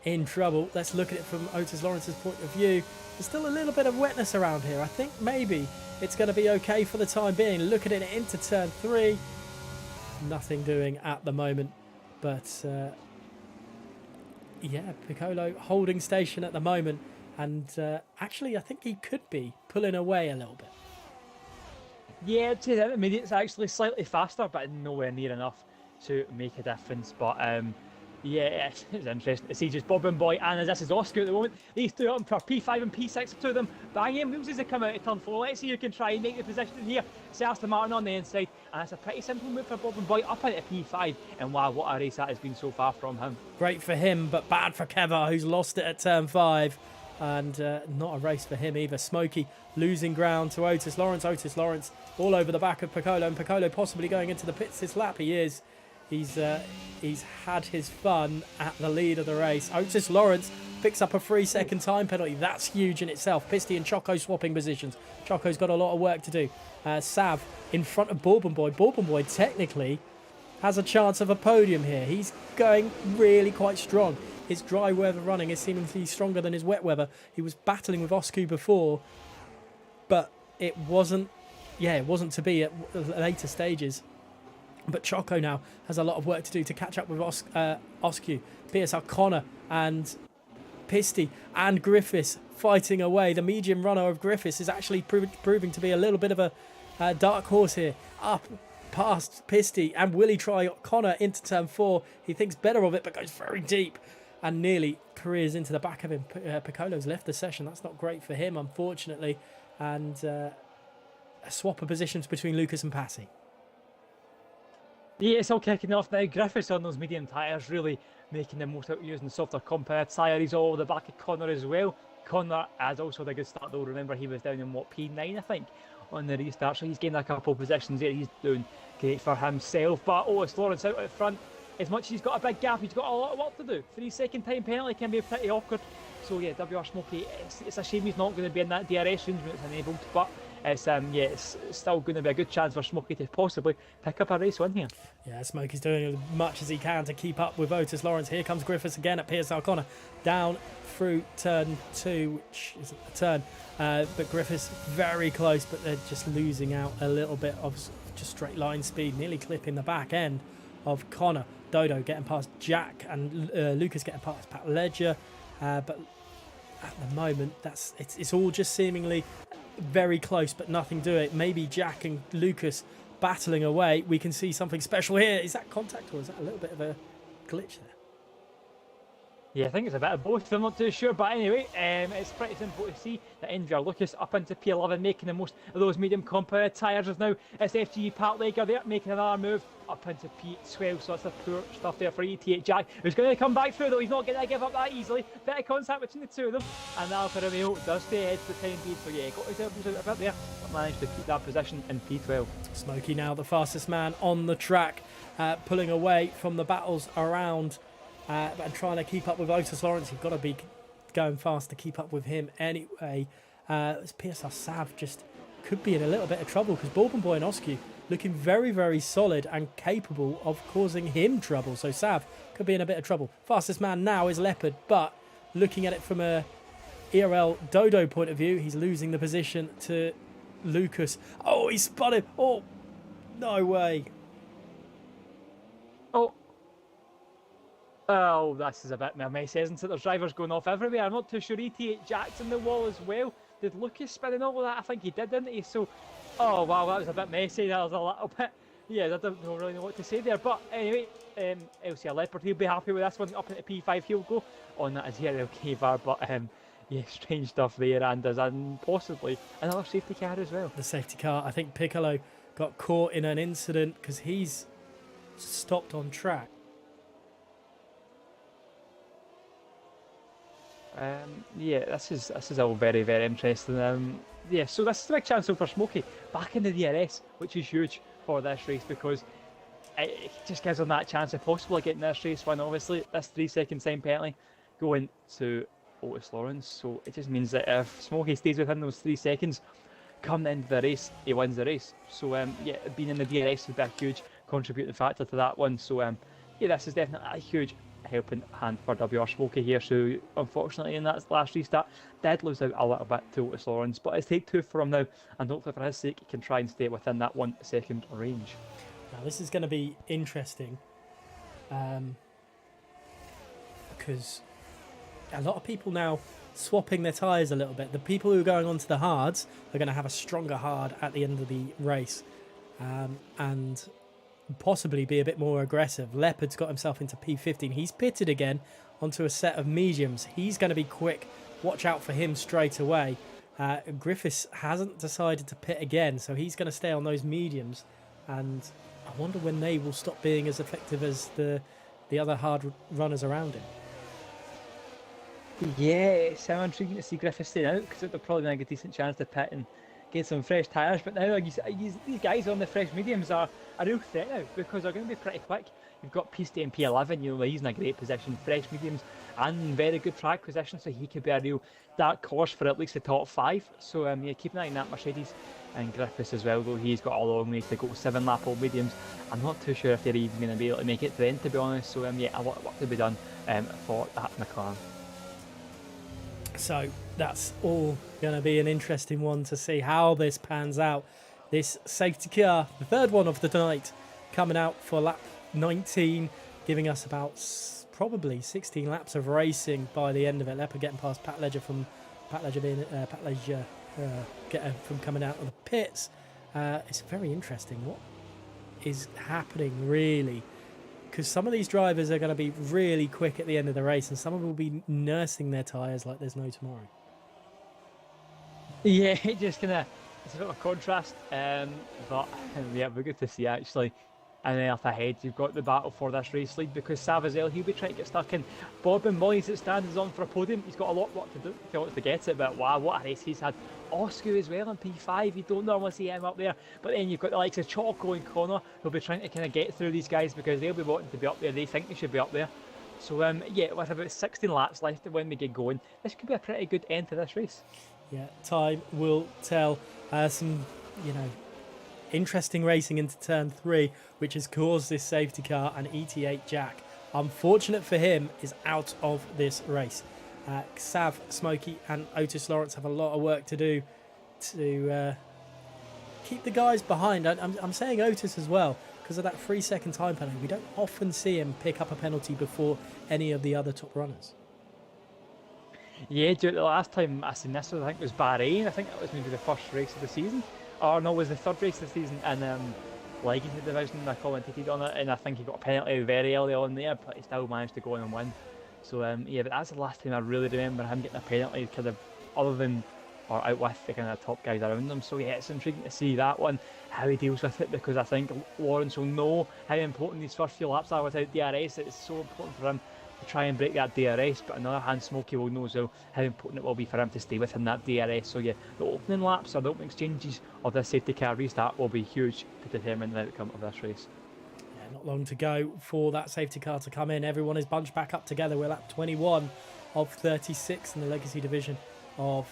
A: in trouble. Let's look at it from Otis Lawrence's point of view. There's still a little bit of wetness around here. I think maybe it's going to be okay for the time being. Look at it into turn 3. Nothing doing at the moment. But yeah, Piccolo holding station at the moment. And actually, I think he could be pulling away a little bit.
B: Yeah, I'd say that. I mean, it's actually slightly faster, but nowhere near enough to make a difference. But yeah, it's interesting to see just Bob and Boy and this is Oscar at the moment. These two up for P5 and P6, two of them banging moves as they come out of turn 4. Let's see who can try and make the position here. It's Aston Martin on the inside, and it's a pretty simple move for Bob and Boy up into P5. And wow, what a race that has been so far from him.
A: Great for him, but bad for Keva, who's lost it at turn 5. And not a race for him either. Smokey losing ground to Otis Lawrence. Otis Lawrence all over the back of Piccolo, and Piccolo possibly going into the pits this lap. He is. He's had his fun at the lead of the race. Otis Lawrence picks up a 3-second time penalty. That's huge in itself. Pisty and Choco swapping positions. Choco's got a lot of work to do. Sav in front of Bourbon Boy. Bourbon Boy technically has a chance of a podium here. He's going really quite strong. His dry weather running is seemingly stronger than his wet weather. He was battling with Osku before, but it wasn't to be at later stages. But Choco now has a lot of work to do to catch up with Oscu, PSR Connor and Pisty and Griffiths fighting away. The medium runner of Griffiths is actually proving to be a little bit of a dark horse here. Up past Pisty, and will he try Connor into turn 4? He thinks better of it, but goes very deep and nearly careers into the back of him. Piccolo's left the session. That's not great for him, unfortunately. And a swap of positions between Lucas and Passy.
B: Yeah, it's all kicking off now. Griffiths on those medium tyres, really making the most out of using the softer compared tyre. He's all over the back of Connor as well. Connor has also had a good start though. Remember, he was down in P9, I think, on the restart, so he's gained a couple of positions there. He's doing great for himself. But Otis Lawrence out at front. As much as he's got a big gap, he's got a lot of work to do. 3-second time penalty can be pretty awkward. So yeah, WR Smokey, it's a shame he's not going to be in that DRS range when it's enabled, but it's still going to be a good chance for Smokey to possibly pick up a race win here.
A: Yeah, Smokey's doing as much as he can to keep up with Otis Lawrence. Here comes Griffiths again at PSR Connor, down through turn 2, which isn't a turn, but Griffiths very close, but they're just losing out a little bit of just straight line speed, nearly clipping the back end of Connor. Dodo getting past Jack and Lucas getting past Pat Ledger, but at the moment it's all just seemingly very close, but nothing do it. Maybe Jack and Lucas battling away. We can see something special here. Is that contact or is that a little bit of a glitch there?
B: Yeah, I think it's a bit of both. I'm not too sure, but anyway, it's pretty simple to see that Envy Lucas up into P11, making the most of those medium compound tyres. Now it's FGE Pat Lager there, making another move up into P12, so that's the poor stuff there for ET8 Jack, who's going to come back through though. He's not going to give up that easily. Bit of contact between the two of them, and Alfa Romeo does stay ahead for the time being, so yeah, got himself out a bit there, but managed to keep that position in P12.
A: Smokey now the fastest man on the track, pulling away from the battles around and trying to keep up with Otis Lawrence. You've got to be going fast to keep up with him anyway. PSR Sav just could be in a little bit of trouble because Bourbon Boy and Oscu looking very, very solid and capable of causing him trouble. So Sav could be in a bit of trouble. Fastest man now is Leopard, but looking at it from a ERL Dodo point of view, he's losing the position to Lucas. Oh, he spotted. Oh, no way.
B: Oh, this is a bit messy, isn't it? There's drivers going off everywhere. I'm not too sure. ET8 Jack's in the wall as well. Did Lucas spin and all of that? I think he did, didn't he? So, oh wow, that was a bit messy. That was a little bit, yeah, I don't really know what to say there. But anyway, LCR Leopard, he'll be happy with this one. Up into P5, he'll go on that Azerial K-Var. But yeah, strange stuff there, and there's possibly another safety car as well.
A: The safety car. I think Piccolo got caught in an incident because he's stopped on track.
B: Yeah, this is all very, very interesting. Yeah, so this is a big chance for Smokey back in the DRS, which is huge for this race because it just gives him that chance of possibly getting this race win. Obviously, this 3-second time penalty going to Otis Lawrence, so it just means that if Smokey stays within those 3 seconds, come the end of the race, he wins the race. So yeah, being in the DRS would be a huge contributing factor to that one. So yeah, this is definitely a huge helping hand for WR Smokey here, so unfortunately in that last restart did lose out a little bit to Otis Lawrence, but it's take 2 for him now, and hopefully for his sake he can try and stay within that 1 second range.
A: Now this is going to be interesting because a lot of people now swapping their tyres a little bit. The people who are going on to the hards are going to have a stronger hard at the end of the race, and possibly be a bit more aggressive. Leopard's got himself into P15. He's pitted again onto a set of mediums. He's going to be quick. Watch out for him straight away. Griffiths hasn't decided to pit again, so he's going to stay on those mediums. And I wonder when they will stop being as effective as the other hard runners around him.
B: Yeah, it's so intriguing to see Griffiths stay out because they're probably going to get a decent chance to pit and get some fresh tyres, but now these guys on the fresh mediums are a real threat now because they're going to be pretty quick. You've got P10 and P11, he's in a great position, fresh mediums and very good track position, so he could be a real dark horse for at least the top 5. So yeah, keep an eye on that Mercedes, and Griffiths as well, though he's got a long way to go. 7-lap old mediums. I'm not too sure if they're even going to be able to make it to the end, to be honest. So yeah, a lot of work to be done for that McLaren.
A: So that's all going to be an interesting one to see how this pans out. This safety car, the third one of the night, coming out for lap 19, giving us about probably 16 laps of racing by the end of it. Leopard getting past Pat Ledger from getting from coming out of the pits. It's very interesting what is happening, really, because some of these drivers are going to be really quick at the end of the race, and some of them will be nursing their tyres like there's no tomorrow.
B: Yeah, it just kind of, it's a bit of a contrast, but yeah, we're good to see actually. And then up ahead, you've got the battle for this race lead, because Savazell, he'll be trying to get stuck in. Bob and Moyes at stands on for a podium. He's got a lot of work to do if he wants to get it, but wow, what a race he's had. Oscar as well in P5, you don't normally see him up there. But then you've got the likes of Choco and Connor, who'll be trying to kind of get through these guys because they'll be wanting to be up there. They think they should be up there. So yeah, with about 16 laps left when we get going, this could be a pretty good end to this race.
A: Yeah, time will tell. Some, interesting racing into turn 3, which has caused this safety car, and ET8 Jack, unfortunate for him, is out of this race. Sav, Smokey and Otis Lawrence have a lot of work to do to keep the guys behind. I'm saying Otis as well because of that 3-second time penalty. We don't often see him pick up a penalty before any of the other top runners.
B: Yeah, the last time I seen this, I think it was Bahrain. I think that was maybe the first race of the season. Or no, it was the third race of the season in Legacy Division. I commentated on it, and I think he got a penalty very early on there, but he still managed to go on and win. So yeah, but that's the last time I really remember him getting a penalty, kind of other than or out with the kind of top guys around him. So yeah, it's intriguing to see that one, how he deals with it, because I think Lawrence will know how important these first few laps are without DRS. It's so important for him to try and break that DRS, but on the other hand, Smokey will know as well how important it will be for him to stay within that DRS. So yeah, the opening laps or the opening exchanges of this safety car restart will be huge to determine the outcome of this race.
A: Yeah, not long to go for that safety car to come in. Everyone is bunched back up together. We're lap 21 of 36 in the Legacy division of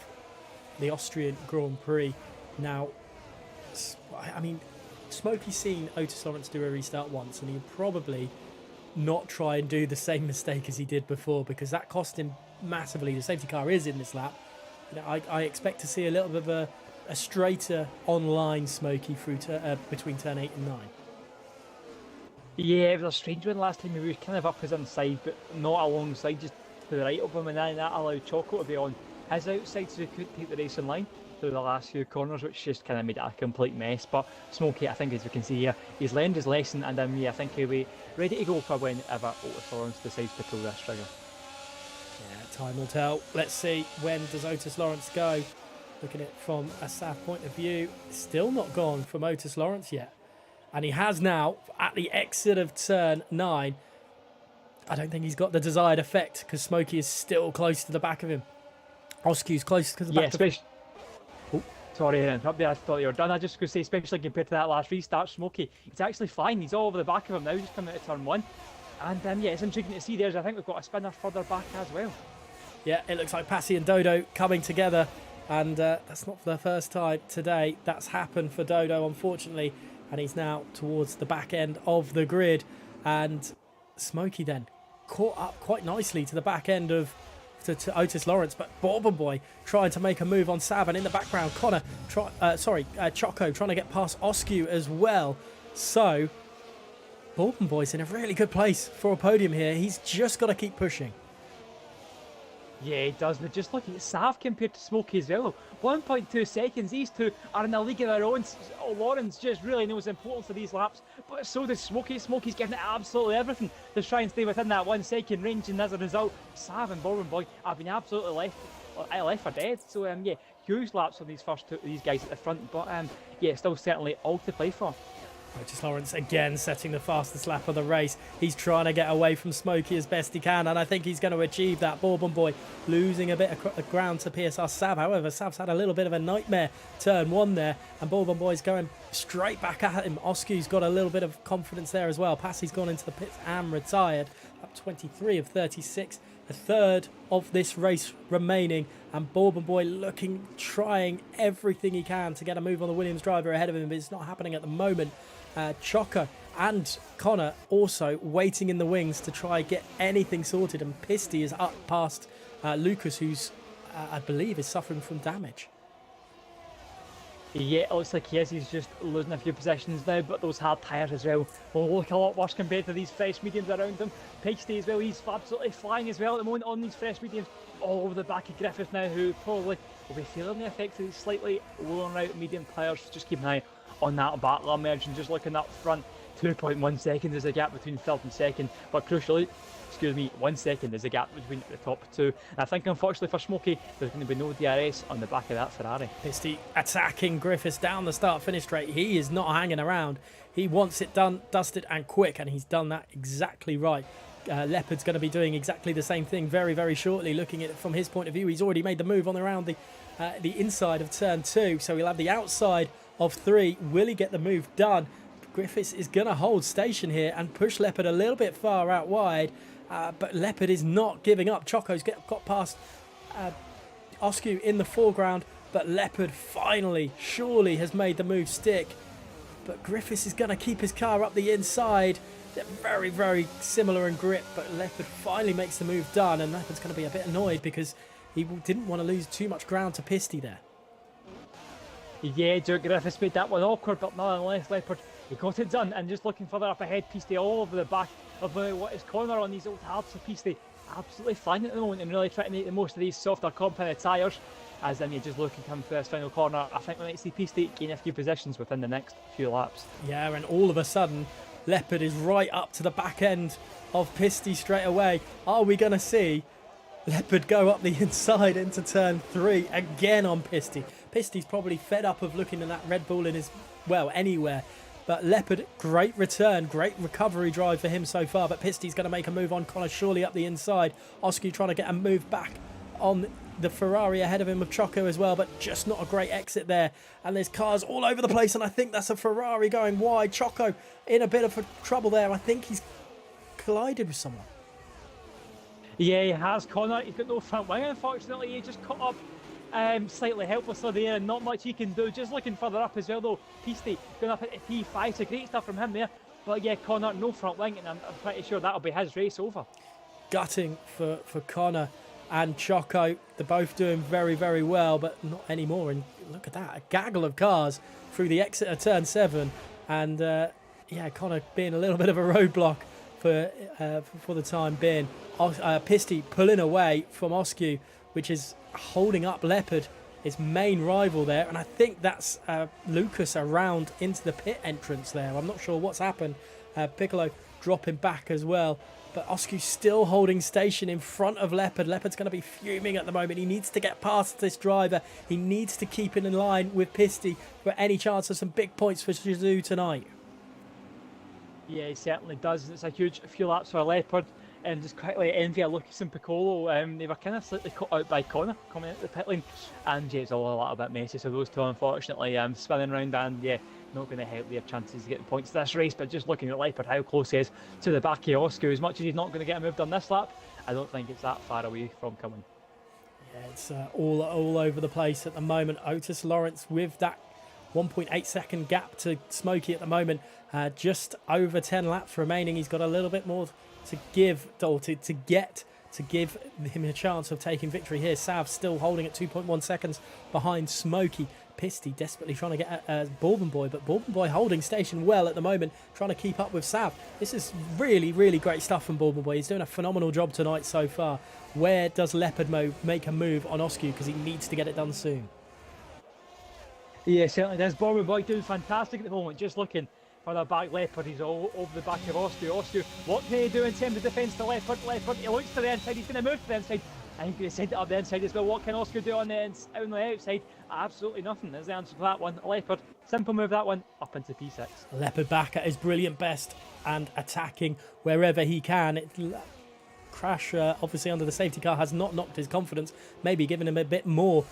A: the Austrian Grand Prix. Now, I mean, Smokey's seen Otis Lawrence do a restart once, and he'll probably not try and do the same mistake as he did before, because that cost him massively. The safety car is in this lap. I expect to see a little bit of a straighter online Smokey through between turn 8 and 9.
B: Yeah, it was a strange one last time. He was kind of up his inside, but not alongside, just to the right of him, and then that allowed Choco to be on his outside, so he couldn't take the racing line through the last few corners, which just kind of made it a complete mess. But Smokey, I think, as we can see here, he's learned his lesson, and yeah, I think he'll be ready to go for whenever Otis Lawrence decides to pull this trigger.
A: Yeah, time will tell. Let's see, when does Otis Lawrence go? Looking at it from a SAF point of view, still not gone from Otis Lawrence yet. And he has now, at the exit of turn 9, I don't think he's got the desired effect, because Smokey is still close to the back of him. Oskew's close to the back of him.
B: Sorry to interrupt there, I thought you were done. I just going to say, especially compared to that last restart, Smokey, he's actually fine. He's all over the back of him now, just coming out of turn 1. And yeah, it's intriguing to see there. I think we've got a spinner further back as well.
A: Yeah, it looks like Passy and Dodo coming together, and that's not for the first time today that's happened for Dodo, unfortunately, and he's now towards the back end of the grid. And Smokey then caught up quite nicely to the back end of to Otis Lawrence, but Bourbon Boy trying to make a move on Sav, and in the background Connor Choco trying to get past Oskew as well. So Bourbon Boy's in a really good place for a podium here. He's just got to keep pushing.
B: Yeah, he does, but just looking at Sav compared to Smokey as well. 1.2 seconds, these two are in a league of their own. Lawrence just really knows the importance of these laps, but so does Smokey. Smokey's giving it absolutely everything to try and stay within that 1 second range, and as a result, Sav and Bourbon Boy have been absolutely left for dead. So yeah, huge laps on these first two, these guys at the front, but yeah, still certainly all to play for.
A: Otis Lawrence again setting the fastest lap of the race. He's trying to get away from Smokey as best he can, and I think he's going to achieve that. Bourbon Boy losing a bit of ground to PSR Sav. However, Sav's had a little bit of a nightmare turn 1 there, and Bourbon Boy's going straight back at him. Oskew's got a little bit of confidence there as well. Passy's gone into the pits and retired. Up 23 of 36. A third of this race remaining, and Bourbon Boy trying everything he can to get a move on the Williams driver ahead of him, but it's not happening at the moment. Choco and Connor also waiting in the wings to try get anything sorted, and Pisty is up past Lucas, who's I believe is suffering from damage.
B: Yeah, it looks like he's just losing a few positions now, but those hard tyres as well will look a lot worse compared to these fresh mediums around him. Pasty as well, he's absolutely flying as well at the moment on these fresh mediums, all over the back of Griffith now, who probably will be feeling the effects of these slightly lowering out medium tyres. Just keep an eye on that battler merge and just looking up front. 2.1 seconds is the gap between third and second, but crucially, 1 second is the gap between the top two. And I think unfortunately for Smokey, there's going to be no DRS on the back of that Ferrari.
A: Pisty attacking Griffiths down the start-finish straight. He is not hanging around. He wants it done, dusted and quick, and he's done that exactly right. Leopard's going to be doing exactly the same thing very, very shortly. Looking at it from his point of view, he's already made the move on around the inside of turn 2, so he'll have the outside of 3. Will he get the move done? Griffiths is going to hold station here and push Leopard a little bit far out wide, but Leopard is not giving up. Choco's got past Oscu in the foreground, but Leopard finally, surely has made the move stick. But Griffiths is going to keep his car up the inside. They're very, very similar in grip, but Leopard finally makes the move done, and Leopard's going to be a bit annoyed because he didn't want to lose too much ground to Pisty there.
B: Yeah, Joe Griffiths made that one awkward, but nonetheless, Leopard, he got it done, and just looking further up ahead, Pisty all over the back of what is corner on these old halves of Pisty. Absolutely flying at the moment and really trying to make the most of these softer compound tyres. As then you're just looking coming through this final corner, I think we might see Pisty gain a few positions within the next few laps.
A: Yeah, and all of a sudden, Leopard is right up to the back end of Pisty straight away. Are we going to see Leopard go up the inside into turn 3 again on Pisty? Pisty's probably fed up of looking at that Red Bull in his, well, anywhere. But Leopard, great return, great recovery drive for him so far. But Pisty's going to make a move on Connor, surely up the inside. Oscu trying to get a move back on the Ferrari ahead of him with Choco as well, but just not a great exit there. And there's cars all over the place, and I think that's a Ferrari going wide. Choco in a bit of trouble there. I think he's collided with someone.
B: Yeah, he has, Connor. He's got no front wing, unfortunately. He just caught up slightly helplessly there, and not much he can do. Just looking further up as well, though. Pisty going up into P5, so great stuff from him there. But yeah, Connor, no front wing, and I'm pretty sure that'll be his race over.
A: Gutting for Connor and Choco. They're both doing very, very well, but not anymore. And look at that, a gaggle of cars through the exit of turn 7. And yeah, Connor being a little bit of a roadblock for the time being. Pisty pulling away from Oscu, which is holding up Leopard, his main rival there. And I think that's Lucas around into the pit entrance there. I'm not sure what's happened. Piccolo dropping back as well. But Oscu still holding station in front of Leopard. Leopard's going to be fuming at the moment. He needs to get past this driver. He needs to keep it in line with Pisty for any chance of some big points for Shizou tonight.
B: Yeah, he certainly does. It's a huge few laps for Leopard. And just quickly envy Lucas and Piccolo. They were kind of slightly caught out by Connor coming out the pit lane. And yeah, it's all a little bit messy. So those two, unfortunately, spinning around, and yeah, not going to help their chances to get the points this race. But just looking at Leopard, how close he is to the back of Oscu, as much as he's not going to get a move done this lap, I don't think it's that far away from coming.
A: Yeah, it's all over the place at the moment. Otis Lawrence with that 1.8 second gap to Smokey at the moment. Just over 10 laps remaining. He's got a little bit more to give, or to give him a chance of taking victory here. Sav still holding at 2.1 seconds behind Smokey. Pisty desperately trying to get Bourbon Boy, but Bourbon Boy holding station well at the moment, trying to keep up with Sav. This is really, really great stuff from Bourbon Boy. He's doing a phenomenal job tonight so far. Where does Leopard make a move on Oscu, because he needs to get it done soon?
B: Yeah, certainly does. Bourbon Boy doing fantastic at the moment, just looking for the back. Leopard, he's all over the back of Oscu. Oscu, what can he do in terms of defence to Leopard? Leopard, he looks to the inside, he's going to move to the inside. I think he's going to send it up the inside as well. What can Oscu do on the outside? Absolutely nothing is the answer for that one. Leopard, simple move that one, up into P6.
A: Leopard back at his brilliant best and attacking wherever he can. Crash, obviously under the safety car, has not knocked his confidence, maybe given him a bit more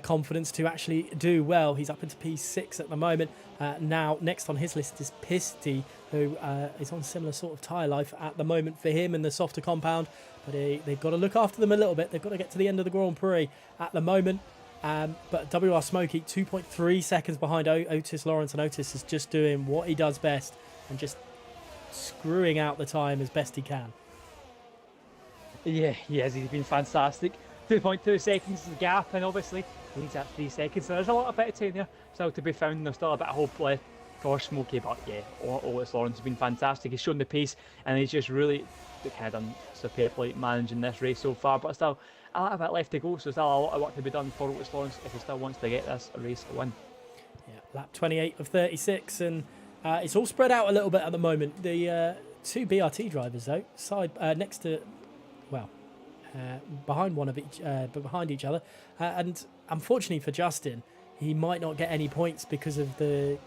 A: confidence to actually do well. He's up into P6 at the moment. Now, next on his list is Pisty, who is on similar sort of tyre life at the moment for him in the softer compound. But they've got to look after them a little bit. They've got to get to the end of the Grand Prix at the moment. But WR Smokey, 2.3 seconds behind Otis Lawrence, and Otis is just doing what he does best and just screwing out the time as best he can.
B: Yeah, he has. He's been fantastic. 2.2 seconds is the gap, and obviously He needs that 3 seconds. So there's a little bit of time there still to be found. There's still a bit of hope left for Smokey, but yeah, Otis Lawrence has been fantastic. He's shown the pace, and he's just really kind of done superbly managing this race so far. But still, a little bit left to go, so still a lot of work to be done for Otis Lawrence if he still wants to get this race to win.
A: Yeah, lap 28 of 36, and it's all spread out a little bit at the moment. The two BRT drivers, though, next to, well, behind behind each other, and unfortunately for Justin, he might not get any points because of the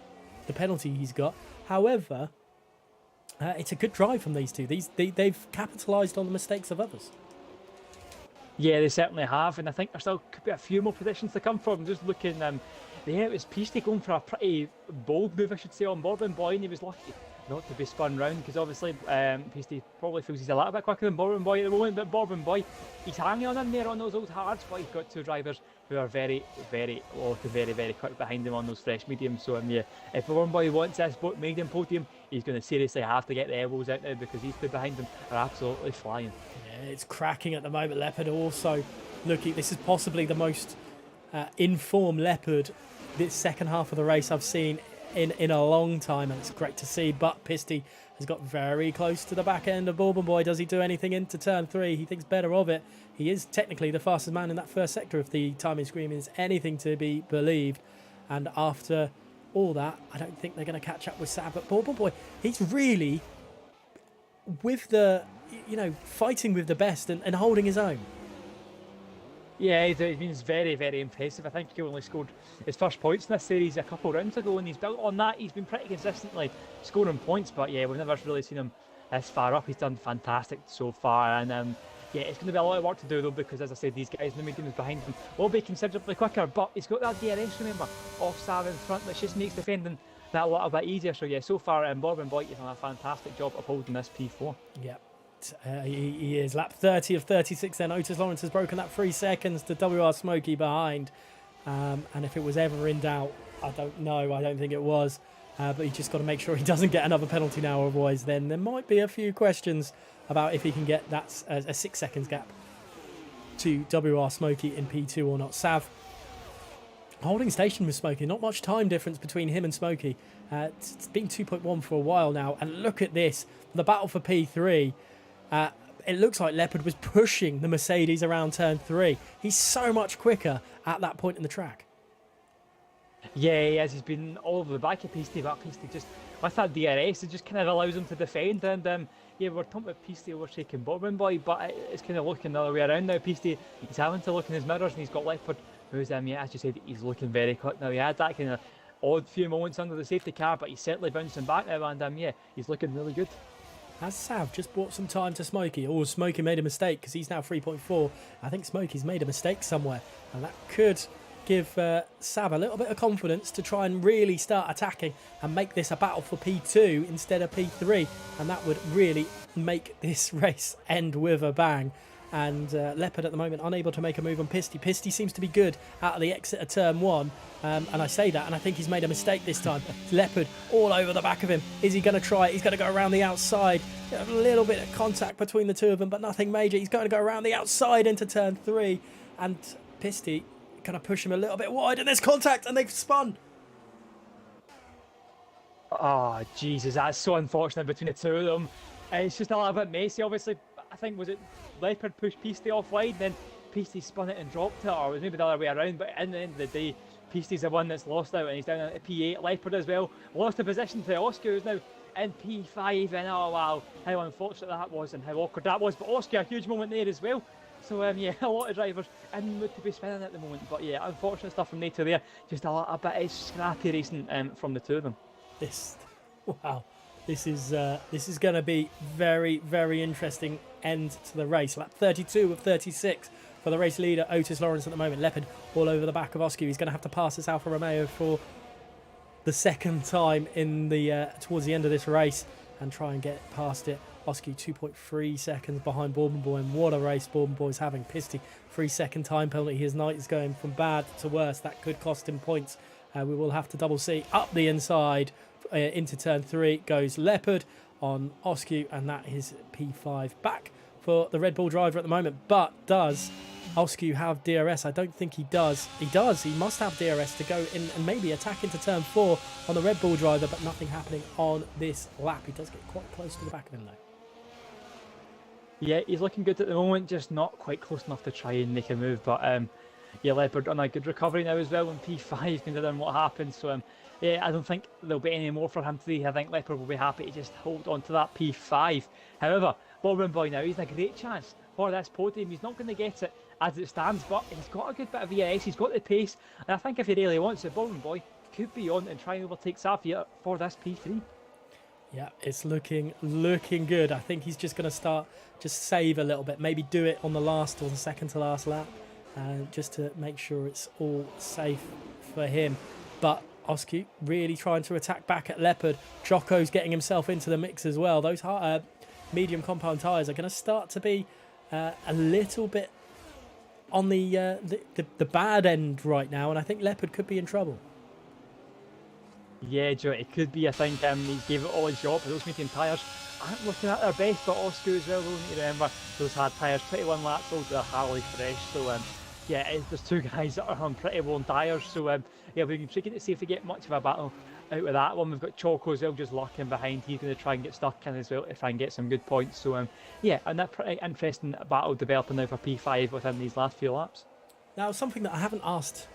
A: penalty he's got. However, it's a good drive from these two. They've capitalised on the mistakes of others.
B: Yeah, they certainly have, and I think there still could be a few more positions to come from. Just looking, yeah, it was Peasty going for a pretty bold move, I should say, on Bourbon Boy, and he was lucky not to be spun round, because obviously Peasty probably feels he's a little bit quicker than Bourbon Boy at the moment, but Bourbon Boy, he's hanging on in there on those old hards, but he's got two drivers who are very, very quick behind him on those fresh mediums. So yeah, if Bourbon Boy wants this medium podium, he's going to seriously have to get the elbows out now, because these two behind him are absolutely flying.
A: Yeah, it's cracking at the moment. Leopard also looking, this is possibly the most in-form Leopard this second half of the race I've seen in a long time, and it's great to see. But Pisty has got very close to the back end of Bourbon Boy. Does he do anything into turn 3? He thinks better of it. He is technically the fastest man in that first sector if the timing screen is anything to be believed. And after all that, I don't think they're going to catch up with Sab. But Bourbon Boy, he's really with the, fighting with the best and holding his own.
B: Yeah, he's been very, very impressive. I think he only scored his first points in this series a couple of rounds ago, and he's built on that. He's been pretty consistently scoring points, but yeah, we've never really seen him this far up. He's done fantastic so far, and yeah, it's going to be a lot of work to do though, because as I said, these guys in the mediums behind him will be considerably quicker, but he's got that DRS, remember, off Sav in front, which just makes defending that a little bit easier. So yeah, so far Bourbon Boy has done a fantastic job of holding this P4.
A: Yeah. He is lap 30 of 36 then. Otis Lawrence has broken that 3 seconds to WR Smokey behind. And if it was ever in doubt, I don't know. I don't think it was. But he's just got to make sure he doesn't get another penalty now. Otherwise, then there might be a few questions about if he can get that a 6 seconds gap to WR Smokey in P2 or not. Sav holding station with Smokey. Not much time difference between him and Smokey. It's been 2.1 for a while now. And look at this. The battle for P3. It looks like Leopard was pushing the Mercedes around turn 3. He's so much quicker at that point in the track.
B: Yeah, he has. He's been all over the back of Peasty, but Peasty just, with that DRS, it just kind of allows him to defend. And yeah, we're talking about Peasty overtaking Bourbon Boy, but it's kind of looking the other way around now. Peasty, he's having to look in his mirrors, and he's got Leopard, who's, yeah, as you said, he's looking very quick now. He had that kind of odd few moments under the safety car, but he's certainly bouncing back now, and yeah, he's looking really good.
A: Has Sav just bought some time to Smokey? Or Smokey made a mistake because he's now 3.4. I think Smokey's made a mistake somewhere. And that could give Sav a little bit of confidence to try and really start attacking and make this a battle for P2 instead of P3. And that would really make this race end with a bang. And Leopard at the moment unable to make a move on Pisty. Pisty seems to be good out of the exit of turn 1. And I say that, and I think he's made a mistake this time. Leopard all over the back of him. Is he going to try it? He's going to go around the outside. A little bit of contact between the two of them, but nothing major. He's going to go around the outside into turn 3. And Pisty going to push him a little bit wide, and there's contact, and they've spun.
B: Oh, Jesus, that's so unfortunate between the two of them. It's just a little bit messy, obviously. I think, was it Leopard pushed Peasty offline, then Peasty spun it and dropped it, or it was maybe the other way around, but in the end of the day, Peasty's the one that's lost out, and he's down at P8. Leopard as well lost the position to Oscar, who's now in P5, and oh wow, how unfortunate that was and how awkward that was, but Oscar, a huge moment there as well. So yeah, a lot of drivers in mood to be spinning at the moment, but yeah, unfortunate stuff from Nato there. Just a bit of scrappy racing from the two of them.
A: Wow, this is going to be very, very interesting end to the race. Lap 32 of 36 for the race leader Otis Lawrence at the moment. Leopard all over the back of Oscar. He's going to have to pass this Alfa Romeo for the second time in the towards the end of this race and try and get past it. Oski 2.3 seconds behind Bourbon Boy, and what a race Bourbon Boy's having. Pisty 3 second time penalty. His night is going from bad to worse. That could cost him points. We will have to double see. Up the inside into turn 3 goes Leopard on Oscu, and that is P5 back for the Red Bull driver at the moment. But does Oscu have DRS? I don't think he does. He does. He must have DRS to go in and maybe attack into turn 4 on the Red Bull driver, but nothing happening on this lap. He does get quite close to the back of him, though.
B: Yeah, he's looking good at the moment, just not quite close enough to try and make a move. But yeah, Leopard on a good recovery now as well in P5, considering what happened. So yeah, I don't think there'll be any more for him today. I think Leopard will be happy to just hold on to that P5. However, Baldwin Boy now, he's in a great chance for this podium. He's not going to get it as it stands, but he's got a good bit of VS, he's got the pace, and I think if he really wants it, Baldwin Boy could be on and try and overtake Xavier for this P3.
A: Yeah, it's looking good. I think he's just going to start, just save a little bit, maybe do it on the last or the second to last lap, just to make sure it's all safe for him. But Oscu really trying to attack back at Leopard. Choco's getting himself into the mix as well. Those medium compound tyres are going to start to be a little bit on the bad end right now, and I think Leopard could be in trouble.
B: Yeah, Joe, it could be. I think he gave it all his job. Those medium tyres aren't looking at their best, but Oscu as well, we need to remember, those hard tyres, 21 laps old, they're Harley fresh. So yeah, there's two guys that are on pretty worn tyres. So yeah, we're intriguing to see if we get much of a battle out of that one. We've got Choco as well, just lurking behind. He's going to try and get stuck in as well to try and get some good points. So yeah, and that pretty interesting battle developing now for P5 within these last few laps.
A: Now, something that I haven't asked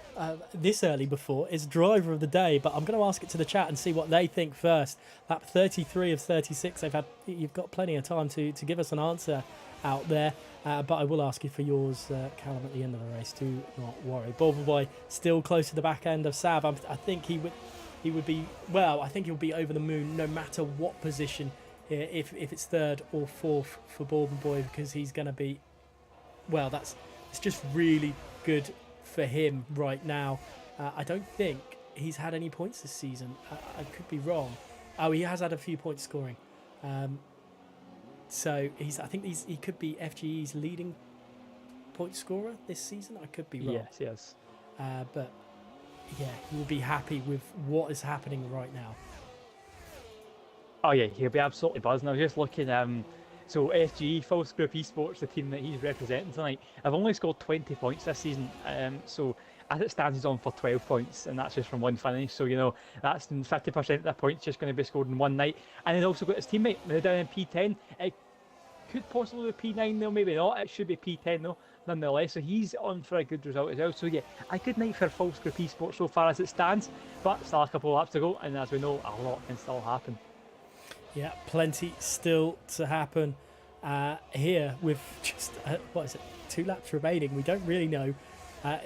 A: this early before is driver of the day, but I'm going to ask it to the chat and see what they think first. Lap 33 of 36, you've got plenty of time to give us an answer out there, but I will ask you for yours, Callum, at the end of the race. Do not worry. Bobble Boy still close to the back end of Sav. I think he would be, well, I think he'll be over the moon no matter what position, if it's third or fourth for Bourbon Boy, because he's going to be, well, it's just really good for him right now. I don't think he's had any points this season. I could be wrong. Oh, he has had a few points scoring. So I think he could be FGE's leading point scorer this season. I could be wrong.
B: Yes.
A: But yeah, he will be happy with what is happening right now.
B: Oh yeah, he'll be absolutely buzzing. I was just looking. So FGE, False Group Esports, the team that he's representing tonight, have only scored 20 points this season. So as it stands, he's on for 12 points, and that's just from one finish. So, you know, that's 50% of the points just going to be scored in one night. And he's also got his teammate, they're down in P10. It could possibly be P9 though, maybe not. It should be P10 though, nonetheless. So he's on for a good result as well. So yeah, a good night for False Group Esports so far as it stands. But still a couple of laps to go, and as we know, a lot can still happen.
A: Yeah, plenty still to happen here with just, 2 laps remaining. We don't really know.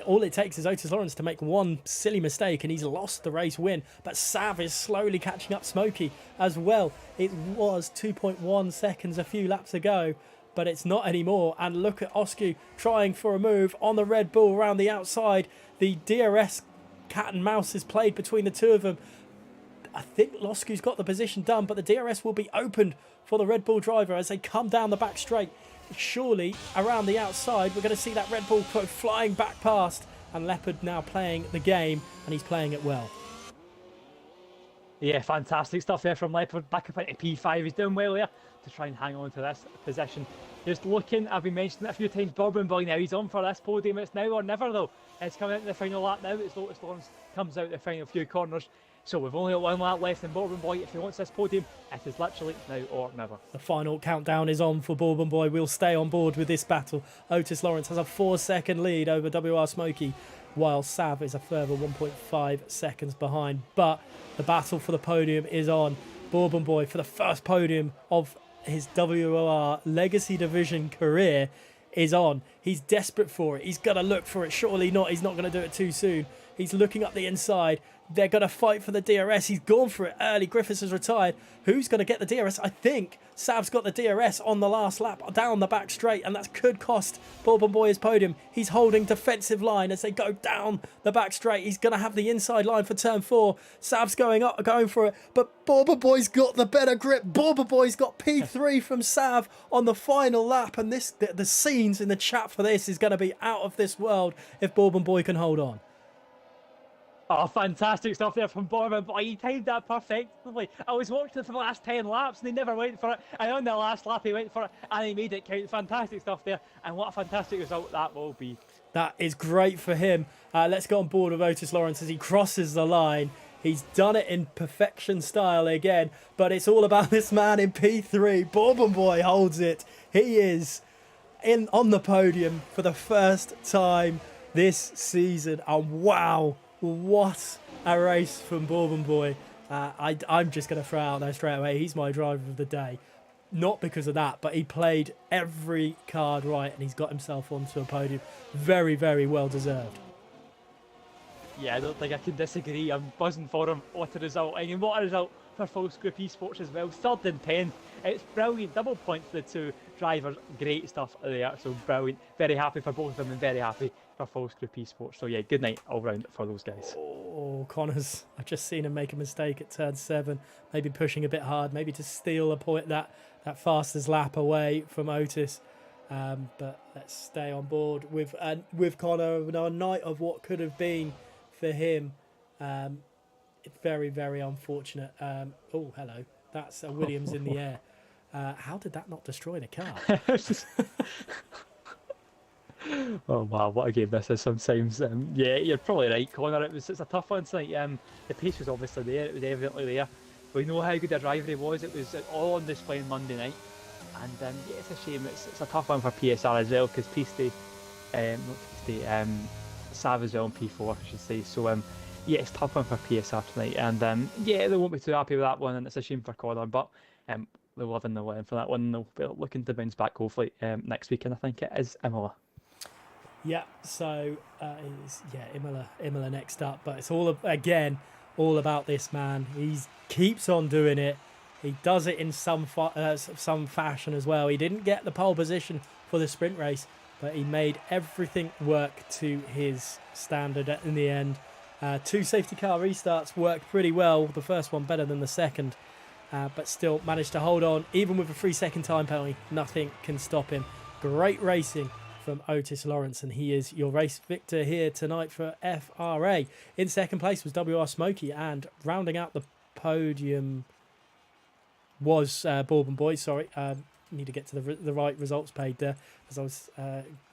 A: All it takes is Otis Lawrence to make one silly mistake and he's lost the race win. But Sav is slowly catching up Smokey as well. It was 2.1 seconds a few laps ago, but it's not anymore. And look at Oscu trying for a move on the Red Bull around the outside. The DRS cat and mouse is played between the two of them. I think Losku's got the position done, but the DRS will be opened for the Red Bull driver as they come down the back straight. Surely around the outside, we're going to see that Red Bull flying back past, and Leopard now playing the game, and he's playing it well.
B: Yeah, fantastic stuff there from Leopard. Back up into P5, he's doing well there to try and hang on to this position. Just looking, I've been mentioning it a few times, Bourbon Boy now, he's on for this podium. It's now or never though. It's coming into the final lap now as Otis Lawrence comes out the final few corners. So we've only got one lap left, and Bourbon Boy, if he wants this podium, it is literally now or never. The
A: final countdown is on for Bourbon Boy. We'll stay on board with this battle. Otis Lawrence has a 4-second lead over WR Smokey, while Sav is a further 1.5 seconds behind. But the battle for the podium is on. Bourbon Boy, for the first podium of his WOR Legacy Division career, is on. He's desperate for it. He's got to look for it. Surely not. He's not going to do it too soon. He's looking up the inside. They're going to fight for the DRS. He's gone for it early. Griffiths has retired. Who's going to get the DRS? I think Sav's got the DRS on the last lap down the back straight, and that could cost Bourbon Boy his podium. He's holding defensive line as they go down the back straight. He's going to have the inside line for turn 4. Sav's going for it, but Bourbon Boy's got the better grip. Bourbon Boy's got P3 from Sav on the final lap, and the scenes in the chat for this is going to be out of this world if Bourbon Boy can hold on.
B: Oh, fantastic stuff there from Borman, but he timed that perfectly. I was watching it for the last 10 laps and he never went for it. And on the last lap he went for it and he made it count. Fantastic stuff there. And what a fantastic result that will be.
A: That is great for him. Let's go on board with Otis Lawrence as he crosses the line. He's done it in perfection style again, but it's all about this man in P3. Bourbon Boy holds it. He is on the podium for the first time this season. And wow, what a race from Bourbon Boy. I'm just going to throw out there straight away. He's my driver of the day. Not because of that, but he played every card right and he's got himself onto a podium. Very, very well deserved.
B: Yeah, I don't think I can disagree. I'm buzzing for him. What a result. And what a result for False Group Esports as well. 3rd and 10th. It's brilliant. Double points for the two drivers. Great stuff there. So brilliant. Very happy for both of them and very happy for False Group Esports. So yeah, good night all round for those guys.
A: Oh, Connors. I've just seen him make a mistake at turn 7. Maybe pushing a bit hard. Maybe to steal a point that fastest lap away from Otis. But let's stay on board with Connor. A night of what could have been for him. Very, very unfortunate. Oh, hello. That's a Williams in the air. How did that not destroy the car?
B: Oh wow, what a game this is sometimes. Yeah, you're probably right, Connor. It's a tough one tonight. The pace was obviously there. It was evidently there. We know how good a driver he was. It was all on display on Monday night. And yeah, it's a shame. It's a tough one for PSR as well because Sav as well in P4, I should say. So yeah, it's a tough one for PSR tonight. And yeah, they won't be too happy with that one, and it's a shame for Connor. But they'll live and they'll learn for that one. They'll be looking to bounce back hopefully next week, and I think it is Imola.
A: Yeah, so Imola next up, but it's all about this man. He keeps on doing it. He does it in some fashion as well. He didn't get the pole position for the sprint race, but he made everything work to his standard in the end. 2 safety car restarts worked pretty well. The first one better than the second, but still managed to hold on. Even with a 3-second time penalty, nothing can stop him. Great racing from Otis Lawrence, and he is your race victor here tonight for FRA. In second place was WR Smokey, and rounding out the podium was Bourbon Boy. Sorry, need to get to the right results page there, as I was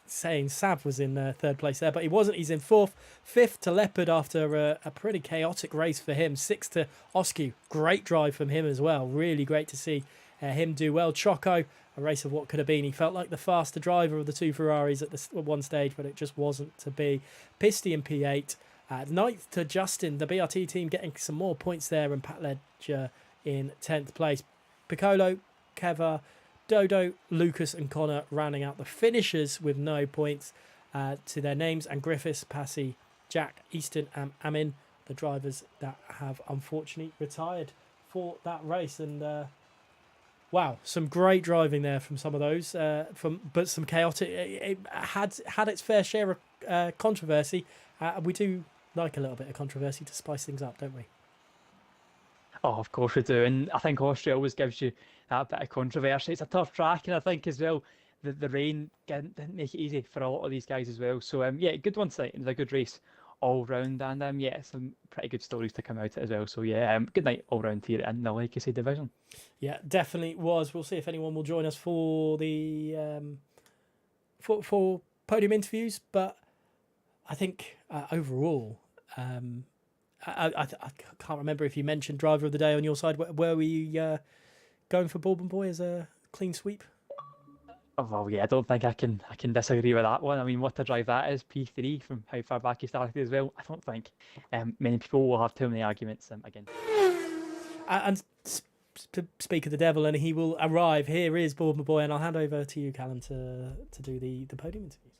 A: saying. Sav was in 3rd place there, but he wasn't. He's in 4th. 5th to Leopard after a pretty chaotic race for him. 6th to Oscu. Great drive from him as well. Really great to see him do well. Choco, a race of what could have been. He felt like the faster driver of the 2 Ferraris at one stage, but it just wasn't to be. Pisty in P8. 9th to Justin, the BRT team getting some more points there, and Pat Ledger in 10th place. Piccolo, Keva, Dodo, Lucas and Connor rounding out the finishers with no points to their names, and Griffiths, Passy, Jack, Easton and Amin, the drivers that have unfortunately retired for that race. And wow, some great driving there from some of those, but some chaotic. It had its fair share of controversy. We do like a little bit of controversy to spice things up, don't we?
B: Oh, of course we do, and I think Austria always gives you that bit of controversy. It's a tough track, and I think as well the rain didn't make it easy for a lot of these guys as well. So yeah, good one tonight. It was a good race all round, and yeah, some pretty good stories to come out of it as well. So yeah, good night all round here in the Legacy division.
A: Yeah, definitely was. We'll see if anyone will join us for the for podium interviews, but I think overall. I can't remember if you mentioned driver of the day on your side. Were we going for Bourbon Boy as a clean sweep?
B: Oh, well, yeah, I don't think I can disagree with that one. I mean, what a drive that is, P3 from how far back he started as well. I don't think many people will have too many arguments again.
A: And to speak of the devil, and he will arrive. Here is Bourbon Boy, and I'll hand over to you, Callum, to do the podium interviews.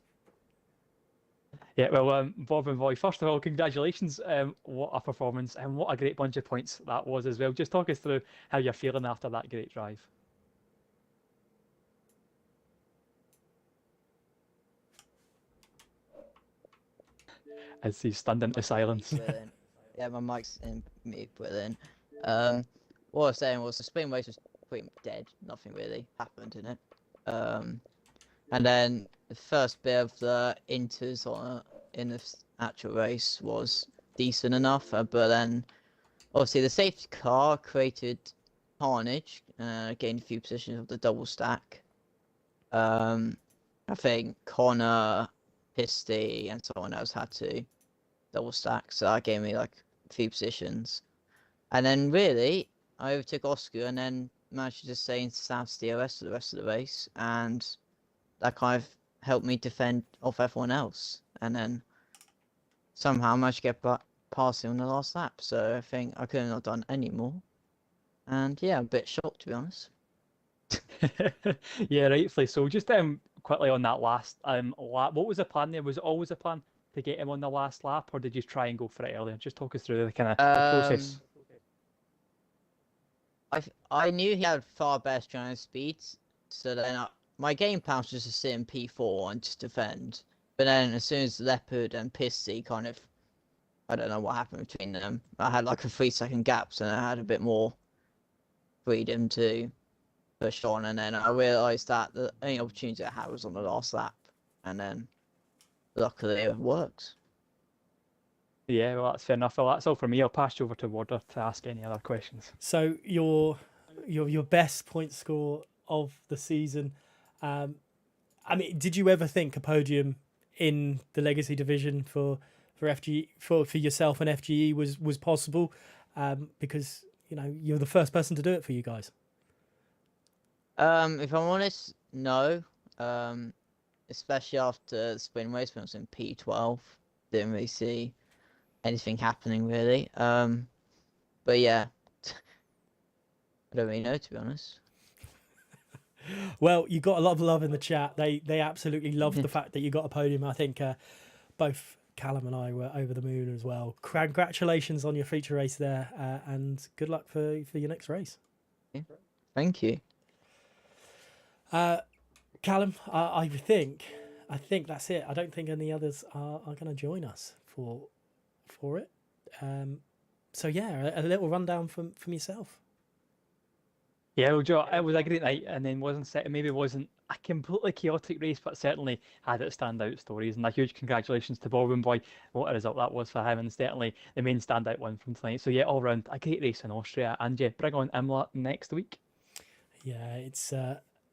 B: Yeah, well, Bob and Boy, first of all, congratulations. What a performance, and what a great bunch of points that was as well. Just talk us through how you're feeling after that great drive. As he's stunned into silence.
C: Yeah, my mic's in mute, but then what I was saying was the spin race was pretty much dead. Nothing really happened in it. And then the first bit of the inters in the actual race was decent enough. But then, obviously, the safety car created carnage, gained a few positions of the double stack. I think Connor, Pisty, and someone else had to double stack, so that gave me like a few positions. And then really, I overtook Oscar and then managed to just stay in South DRS for the rest of the race, and that kind of helped me defend off everyone else. And then somehow I managed to get past him on the last lap, so I think I could have not done any more. And yeah, I'm a bit shocked, to be honest.
B: Yeah, rightfully so. Just quickly on that last lap, what was the plan there? Was it always a plan to get him on the last lap, or did you try and go for it earlier? Just talk us through the kind of the process.
C: I knew he had far better trying speeds, so then my game plan was just to sit in P4 and just defend. But then as soon as Leopard and Pissy kind of, I don't know what happened between them. I had like a 3-second gap, so I had a bit more freedom to push on. And then I realised that the only opportunity I had was on the last lap, and then luckily it works.
B: Yeah, well, that's fair enough. Well, that's all for me. I'll pass you over to Warder to ask any other questions.
A: So your best point score of the season. I mean, did you ever think a podium in the Legacy division for FGE for yourself and FGE was possible? Because you're the first person to do it for you guys.
C: If I'm honest, no. Especially after the spring race when I was in P12, didn't really see anything happening really. But yeah, I don't really know, to be honest.
A: Well, you got a lot of love in the chat. They absolutely loved the fact that you got a podium. I think both Callum and I were over the moon as well. Congratulations on your feature race there, and good luck for your next race.
C: Yeah. Thank you.
A: Callum, I think that's it. I don't think any others are going to join us for it. So yeah, a little rundown from yourself.
B: Yeah, well, Joe, it was a great night, and then maybe wasn't a completely chaotic race, but certainly had its standout stories. And a huge congratulations to Baldwin Boy. What a result that was for him, and certainly the main standout one from tonight. So yeah, all round a great race in Austria, and yeah, bring on Imola next week.
A: Yeah, it's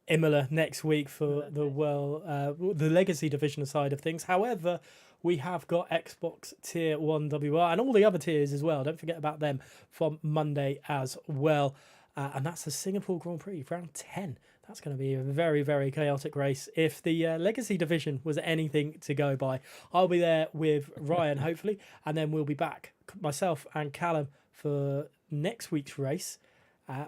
A: Imola next week for the Legacy division side of things. However, we have got Xbox Tier 1 WR and all the other tiers as well. Don't forget about them from Monday as well. And that's the Singapore Grand Prix, round 10. That's going to be a very, very chaotic race. If the Legacy division was anything to go by, I'll be there with Ryan, hopefully. And then we'll be back, myself and Callum, for next week's race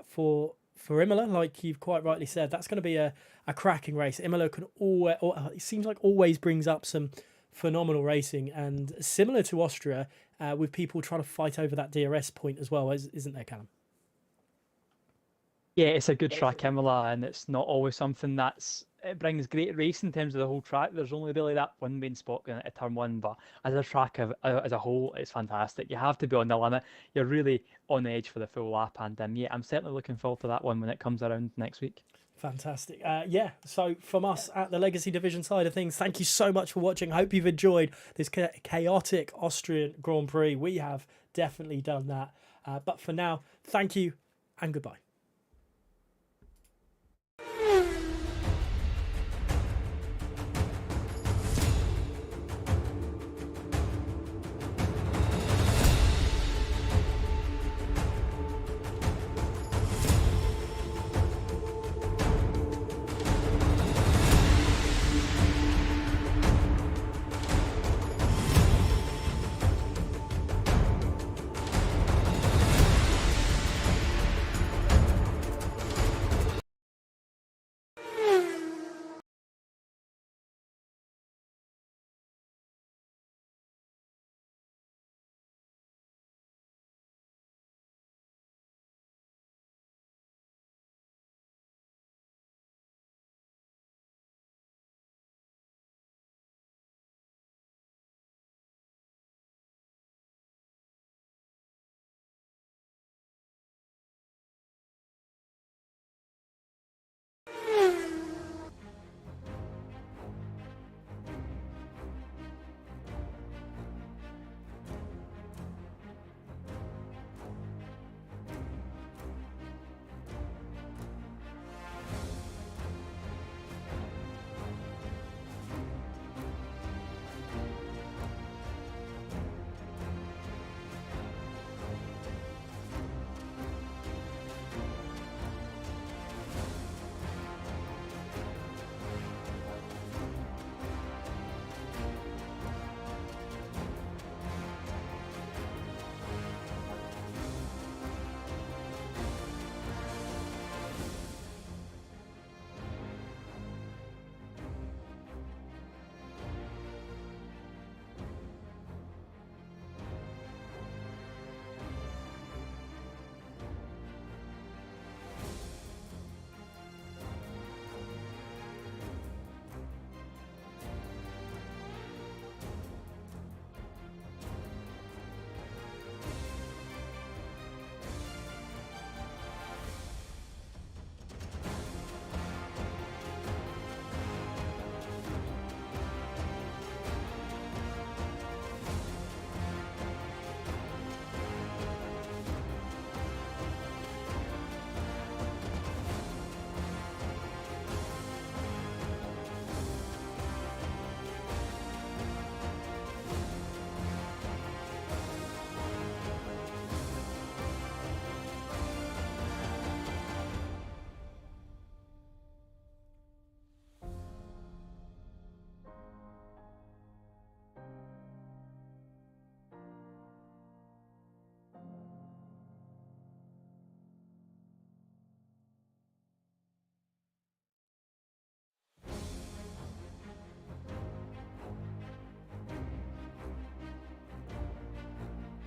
A: for Imola. Like you've quite rightly said, that's going to be a cracking race. Imola can it seems like always brings up some phenomenal racing, and similar to Austria, with people trying to fight over that DRS point as well, isn't there, Callum?
B: Yeah, it's a good track, Imola, and it's not always something it brings great race in terms of the whole track. There's only really that one main spot going at turn one, but as a track as a whole, it's fantastic. You have to be on the limit. You're really on the edge for the full lap, and yeah, I'm certainly looking forward to that one when it comes around next week.
A: Fantastic. Yeah, so from us at the Legacy Division side of things, thank you so much for watching. Hope you've enjoyed this chaotic Austrian Grand Prix. We have definitely done that. But for now, thank you and goodbye.